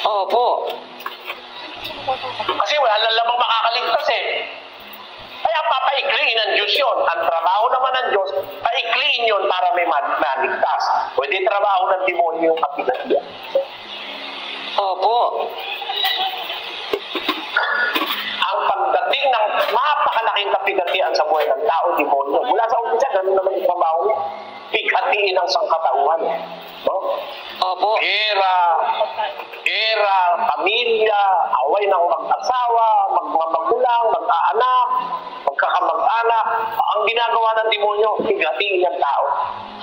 Opo. Kasi wala lamang makakaligtas eh. Kaya papaikliin ng Diyos yun. Ang trabaho naman ng Diyos, paikliin yun para may maligtas. Pwede trabaho ng demonyo yung kapighatian. Opo. Ang pagdating ng napakalaking kapighatian sa buhay ng tao, demonyo. Mula sa umpisa, ganun naman yung trabaho niya. Pighatiin ang sangkatauhan. No? Opo. Gera, pamilya, away ng mag-asawa, magmagulang, mag-aanak, magkakamag-anak. Ang ginagawa ng demonyo, pighatiin ng tao.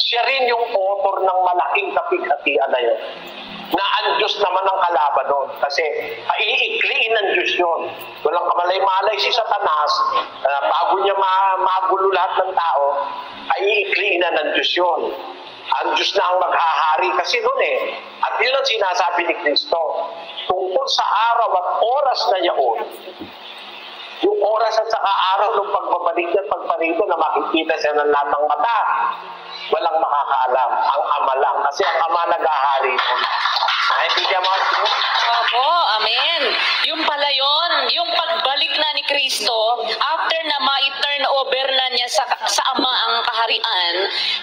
Siya rin yung author ng malaking kapighatian na yun. Na ang Diyos naman ang kalaban doon. Kasi iikliin ng Diyos yun. Walang kamalay-malay si Satanas, bago niya magulo lahat ng tao, ay iikliin na ng Diyos yun. Ang Diyos na ang maghahari kasi noon eh. At yun ang sinasabi ni Kristo. Tungkol sa araw at oras na yaon, yung oras at saka araw ng pagbabalik at pagparito na makikita siya ng lahat ng mata, walang makakaalam. Ang Ama lang. Kasi ang Ama naghahari noon. Naintindihan mo? Opo, amen. Yung pala yun, yung pagbalik na ni Kristo, after na ma-turn over na niya sa Ama ang kaharian,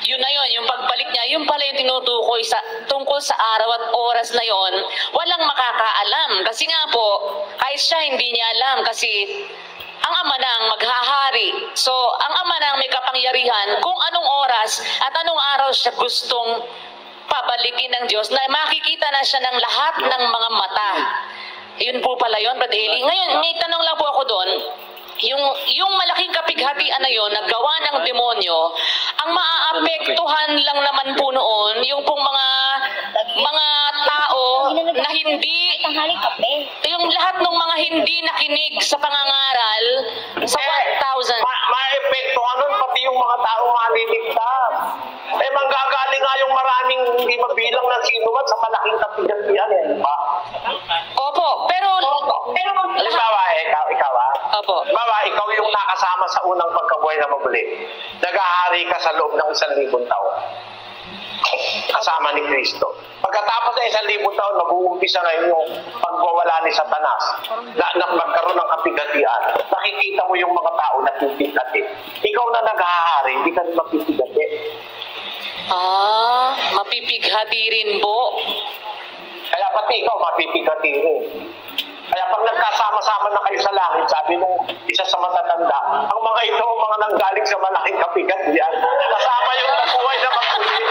yun na yun, yung pagbalik niya, yun pala yung tinutukoy tungkol sa araw at oras na yun, walang makakaalam. Kasi nga po, kahit siya hindi niya alam, kasi ang Ama na ang maghahari. So, ang Ama na ang may kapangyarihan kung anong oras at anong araw siya gustong pabalikin ng Diyos na makikita na siya ng lahat ng mga mata. Yun po pala yun, Brother Eli. Ngayon, may tanong lang po ako doon. Yung malaking kapighatian na yun, naggawa ng demonyo, ang maaapektuhan lang naman po noon, yung pong mga tao na hindi, yung lahat ng mga hindi nakinig sa pangangaral sa 1,000. Maepektuhan nun, pati yung mga tao maliligtas. Manggagaling nga yung maraming hindi mabilang na sinuman sa malaking kapighatian eh, di ba? Opo, pero Halimbawa, ikaw Opo. Halimbawa, ikaw yung nakasama sa unang pagkabuhay na mabuli. Naghahari ka sa loob ng 1,000 taon. Kasama ni Kristo. Pagkatapos ng 1,000 taon, mag-uumpisa ngayon yung pagwawala ni Satanas na magkaroon ng kapighatian. Nakikita mo yung mga tao na pipigati. Ikaw na naghahari, hindi ka rin mapipigati. Mapipighati rin po. Kaya pati ikaw mapipighati rin. Kaya pag nagkasama-sama na kayo sa langit, sabi nung isa sa matatanda, ang mga ito, mga nanggaling sa malaking kapighatian, kasama yung nabuhay na magpuli.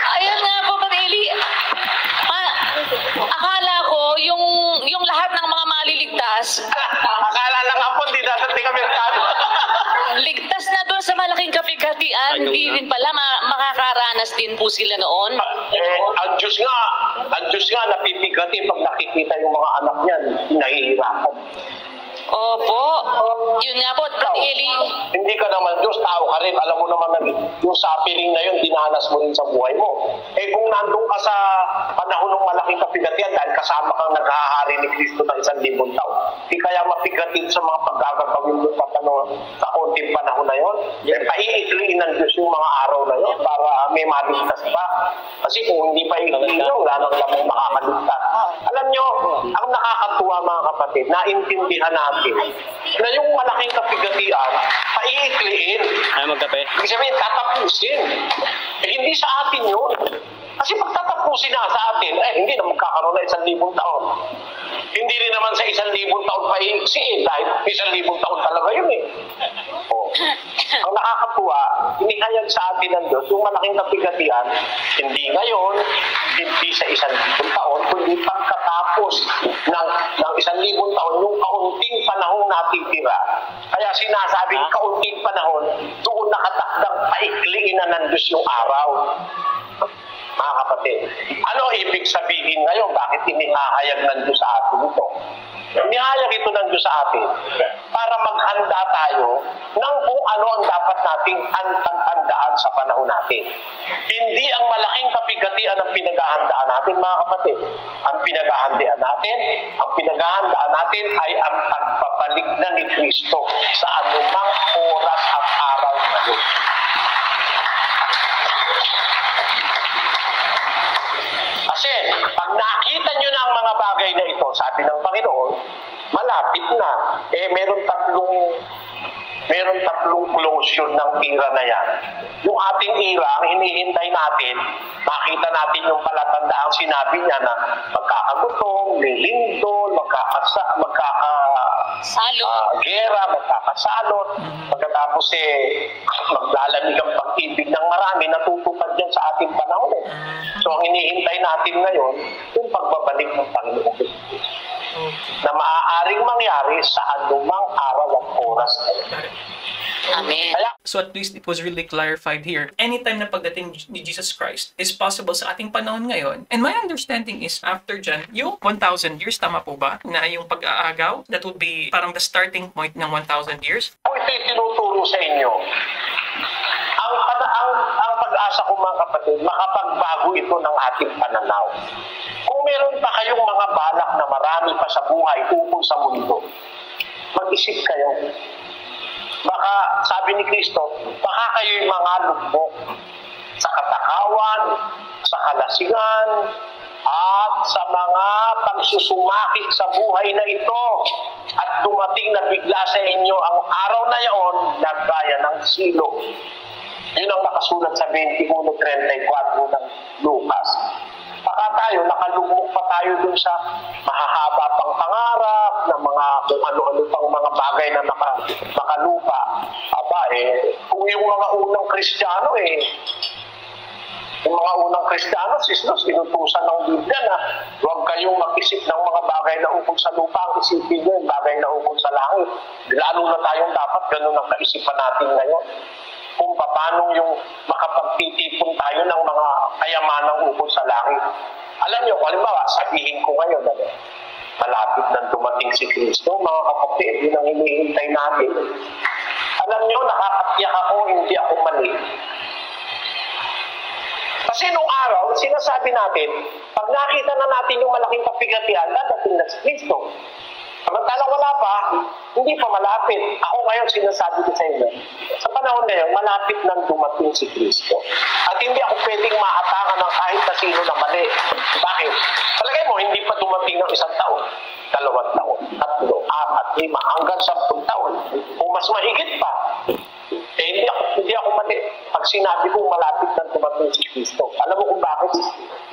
Ayan nga po, Brother Eli. Akala ko, yung lahat ng mga maliligtas, Akala lang nga po, hindi dadating kami ligtas na doon sa malaking kapighatian, hindi rin pala makakaranas din po sila noon. Ang Diyos nga napipigati pag nakikita yung mga anak niya, nahihirapan. Opo. Yun nga po, Brother Eli. Hindi ka naman Diyos, tao ka rin. Alam mo naman na yung suffering na yun, dinanas mo rin sa buhay mo. Eh kung nandun ka sa panahon ng malaking kapigatian dahil kasama kang naghahari ni Kristo ng 1,000 taon, di kaya mapigatin sa mga paggagagawin mo sa konting panahon na yun? Eh, paiikliin ng Diyos yung mga araw na yun para may maligtas pa. Kasi kung hindi pa ikliin yun, wala nang lamang makakaligtas. Alam nyo, ang nakakatuwa mga kapatid, naintindihan natin na yung malaking kapigatian, paiikliin. Ay, magkape. Ibig sabihin, tatapusin. Eh, hindi sa atin yun. Kasi pag tatapusin na sa atin, hindi na magkakaroon na 1,000 taon. Hindi rin naman sa 1,000 taon paiiksiin dahil 1,000 taon talaga yun eh. Oh. Ang nakakatuwa, inihayag sa atin ng Diyos yung malaking kapigatian, hindi ngayon, hindi sa 1,000 taon, kundi pagkatapos ng 1,000 taon, yung kaunting panahong natitira. Kaya sinasabi, kaunting panahon, doon nakatakdang paikliin na ng Diyos yung araw. Mga kapatid, ano ibig sabihin ngayon? Bakit inihahayag ng Diyos sa atin ito? Inihayag ito ng Diyos sa atin para maghanda tayo ng kung ano ang dapat nating tandaan sa panahon natin. Hindi ang malaking kapigatian ang pinaghahandaan natin, mga kapatid. Ang pinaghahandaan natin ay ang pagpapalik na ni Kristo sa anumang oras at araw na yun. Kasi pag nakita nyo na ang mga bagay na ito, sabi ng Panginoon, malapit na. Eh, meron tatlong closure ng era na yan. Yung ating era, ang hinihintay natin, makita natin yung palatandaang sinabi niya na magkakagutom, lilindol, gera, magkakasalot, pagkatapos maglalamig ang pag-ibig ng marami, natutupad yan sa ating panahon. So ang hinihintay natin ngayon, yung pagbabalik ng Panginoon na maaaring mangyari sa anumang araw at oras na yun. Amen. So at least it was really clarified here. Anytime na pagdating ni Jesus Christ is possible sa ating panahon ngayon. And my understanding is after dyan, yung 1,000 years, tama po ba? Na yung pag-aagaw, that would be parang the starting point ng 1,000 years? Kung ito'y tinuturo sa inyo, ang pag-asa ko mga kapatid, makapagbago ito ng ating pananaw. Kung meron pa kayong mga balak na marami pa sa buhay ukol sa mundo, mag-isip kayo. Baka, sabi ni Kristo, baka kayo'y mga lubok sa katakawan, sa kalasingan, at sa mga pagsusumakit sa buhay na ito. At dumating na bigla sa inyo ang araw na yaon na gaya ng silog. Yun ang nakasulat sa 21:34 ng Lucas. Baka tayo, nakalugmok pa tayo dun sa mahahaba pang pangarap, na mga kung ano-ano pang mga bagay na nakalupa. Kung yung mga unang Kristiyano yung mga unang Kristiyano, inutusan ng Biblia na huwag kayong mag-isip ng mga bagay na ukol sa lupa, ang isipin nyo yung bagay na ukol sa langit. Lalo na tayong dapat, ganun ang kaisipan natin ngayon. Kung paano yung makapagtitipon tayo ng mga kayamanang ukol sa langit. Alam nyo, halimbawa, sabihin ko ngayon, malapit nang dumating si Kristo, mga kapatid, yun ang hinihintay natin. Alam nyo, nakakatiyak ako, hindi ako mali. Kasi nung araw, sinasabi natin, pag nakita na natin yung malaking kapigatian, dadating na si Kristo. Samantalang wala pa, hindi pa malapit. Ako ngayon sinasabi ko sa inyo, sa panahon ngayon, malapit nang dumating si Kristo. At hindi ako pwedeng maatangan ng kahit na sino na mali. Bakit? Palagay mo, hindi pa dumating ng 1 taon, 2 taon, 3, 4, 5, hanggang 10 taon. O mas mahigit pa. Hindi ako mali. Pag sinabi ko malapit nang dumating si Kristo. Alam mo kung bakit?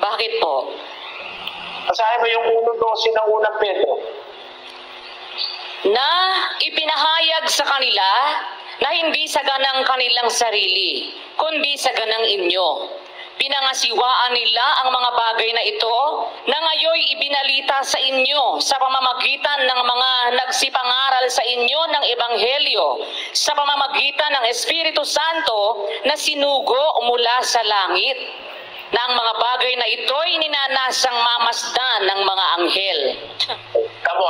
Bakit po? Basahin mo yung 1:12 ng unang Pedro. Na ipinahayag sa kanila na hindi sa ganang kanilang sarili, kundi sa ganang inyo. Pinangasiwaan nila ang mga bagay na ito na ngayoy ibinalita sa inyo sa pamamagitan ng mga nagsipangaral sa inyo ng Ebanghelyo, sa pamamagitan ng Espiritu Santo na sinugo mula sa langit, na ang mga bagay na ito'y ninanasang mamasdan ng mga anghel. Kamo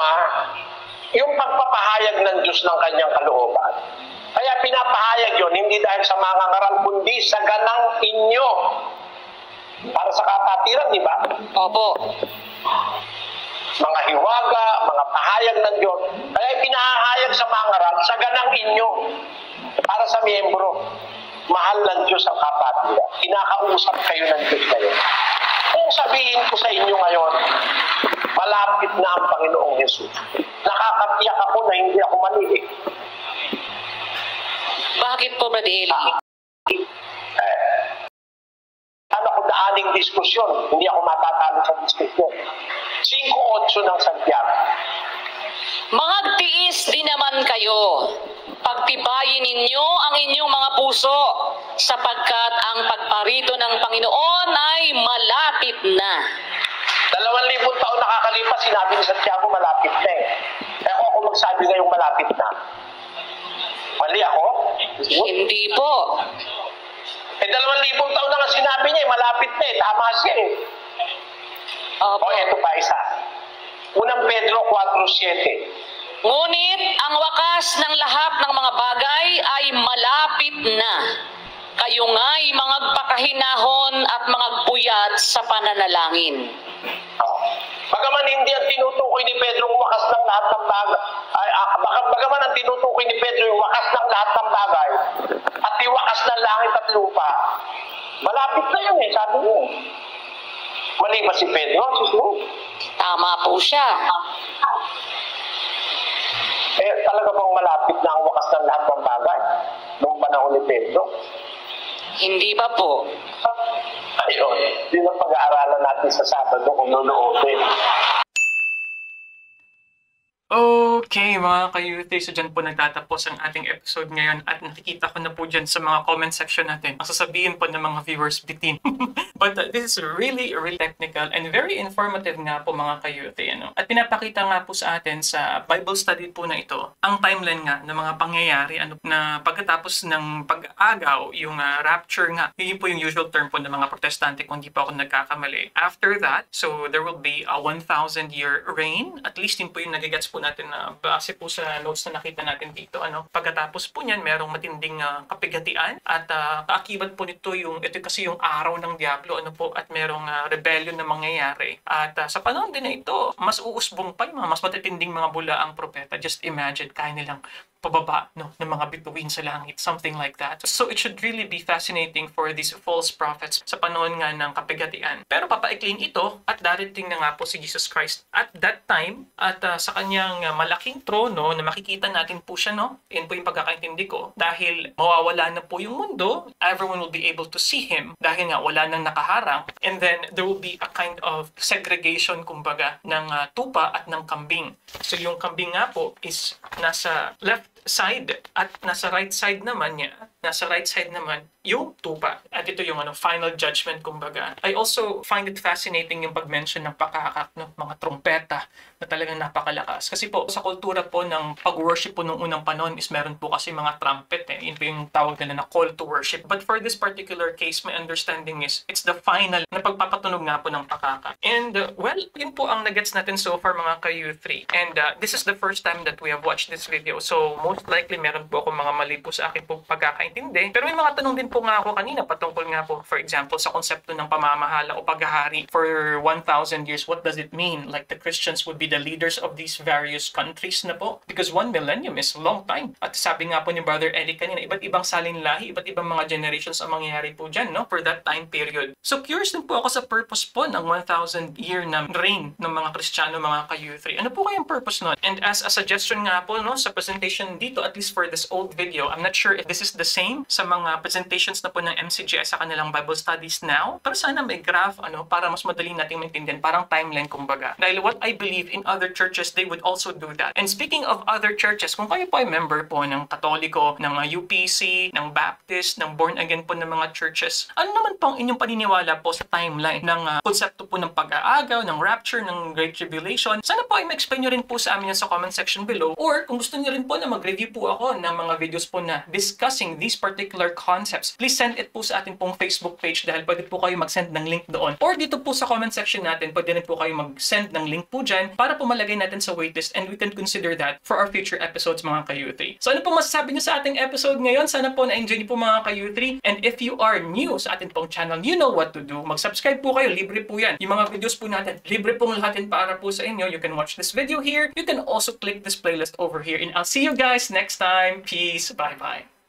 yung pagpapahayag pinapahayag ng Diyos ng kanyang kalooban. Kaya pinapahayag yon hindi dahil sa mga ngaral, kundi sa ganang inyo. Para sa kapatiran, di ba? Opo. Mga hiwaga, mga pahayag ng Diyos. Kaya pinahayag sa mga ngaral, sa ganang inyo. Para sa miyembro. Mahal ng Diyos ang kapatiran. Kinakausap kayo ng Diyos ngayon. Kung sabihin ko sa inyo ngayon, malapit na ang Panginoong Hesus. Nakakatiyak ako na hindi ako mali. Bakit po, Brother Eli? Ano ko daaning diskusyon, hindi ako matatalo sa diskusyon. 5:8 ng Santiago. Magtiis din naman kayo. Pagtibayin ninyo ang inyong mga puso, sapagkat ang pagparito ng Panginoon ay malapit na. 2,000 taon nakakalipas, sinabi ni Santiago, malapit na eh. Kaya ako magsabi ngayong malapit na. Mali ako? Hindi po. 2,000 taon na nga sinabi niya, malapit na eh. Tama siya eh. Opo. O, eto pa isa. 1 Pedro 4:7. Ngunit ang wakas ng lahat ng mga bagay ay malapit na. Kayo nga'y magpakahinahon at magpuyat sa pananalangin. Bagaman hindi ang tinutukoy ni Pedro ang wakas ng lahat ng bagay, bagaman ang tinutukoy ni Pedro yung wakas ng lahat ng bagay at yung wakas ng langit at lupa, malapit na yun eh, sabi mo. Mali ba si Pedro? Tama po siya. Talaga bang malapit na ang wakas ng lahat ng bagay noong panahon ni Pedro? Hindi pa po. Ayun, yun ang pag-aaralan natin sa Sabado kung nunoodin. Okay, mga ka-youth, so dyan po nagtatapos ang ating episode ngayon at nakikita ko na po dyan sa mga comment section natin ang sasabihin po ng mga viewers bitin. But this is really technical and very informative nga po mga ka-youth. Ano? At pinapakita nga po sa atin sa Bible study po na ito ang timeline nga ng mga pangyayari na pagkatapos ng pag-agaw, yung rapture nga. Yun po yung usual term po ng mga protestante kung di pa ako nagkakamali. After that, so there will be a 1,000-year reign. At least yun po yung nagigets po natin na base po sa notes na nakita natin dito. Pagkatapos po niyan, merong matinding kapigatian at kaakibat po nito ito kasi yung araw ng Diablo at merong rebellion na mangyayari. At sa panahon din na ito, mas uusbong pa yung mas matitinding mga bula ang propeta. Just imagine, kaya nilang pababa ng mga bituin sa langit, something like that. So it should really be fascinating for these false prophets sa panahon nga ng kapigatian. Pero papaiklin ito at darating na nga po si Jesus Christ at that time at sa kanyang malaking trono na makikita natin po siya, Yan po yung pagkakaintindi ko. Dahil mawawala na po yung mundo, everyone will be able to see Him dahil nga wala nang nakaharang, and then there will be a kind of segregation kumbaga ng tupa at ng kambing. So yung kambing nga po is nasa left side at nasa right side naman yung tupa. At ito yung final judgment kumbaga. I also find it fascinating yung pag-mention ng pakakak ng mga trumpeta na talagang napakalakas. Kasi po sa kultura po ng pag-worship po nung unang panahon is meron po kasi mga trumpet Yun po yung tawag nila na call to worship. But for this particular case, my understanding is it's the final na pagpapatunog nga po ng pakakak. And well, yun po ang nagets natin so far mga ka-U3. And this is the first time that we have watched this video. So most likely meron po ako mga mali po sa akin po pagkakaintindi. Pero may mga tanong din po nga ako kanina patungkol nga po, for example, sa konsepto ng pamamahala o paghahari for 1,000 years. What does it mean? Like the Christians would be the leaders of these various countries na po? Because 1 millennium is a long time. At sabi nga po ni Brother Eddie kanina, iba't ibang salinlahi, iba't ibang mga generations ang mangyayari po dyan, for that time period. So curious din po ako sa purpose po ng 1,000 year na reign ng mga Kristiyano, mga ka-U3. Ano po kayang purpose nun? And as a suggestion nga po, sa presentation dito, at least for this old video, I'm not sure if this is the same sa mga presentations na po ng MCGS sa kanilang Bible studies now. Pero sana may graph, para mas madali nating maintindihan, parang timeline kumbaga. Dahil what I believe in other churches, they would also do that. And speaking of other churches, kung kayo po ay member po ng Katoliko, ng UPC, ng Baptist, ng Born Again po ng mga churches, ano naman po ang inyong paniniwala po sa timeline ng konsepto po ng pag-aagaw, ng rapture, ng Great Tribulation? Sana po ay ma-explain nyo rin po sa amin yan sa comment section below. Or kung gusto nyo rin po na mag-review po ako ng mga videos po na discussing these these particular concepts, please send it po sa ating pong Facebook page dahil pwede po kayo mag-send ng link doon. Or dito po sa comment section natin, pwede rin po kayo mag-send ng link po dyan para po malagay natin sa waitlist and we can consider that for our future episodes mga ka-U3. So ano po masasabi niyo sa ating episode ngayon? Sana po na-enjoy niyo po mga ka-U3. And if you are new sa ating pong channel, you know what to do. Mag-subscribe po kayo, libre po yan. Yung mga videos po natin, libre pong lahat yan para po sa inyo. You can watch this video here. You can also click this playlist over here. And I'll see you guys next time. Peace. Bye-bye.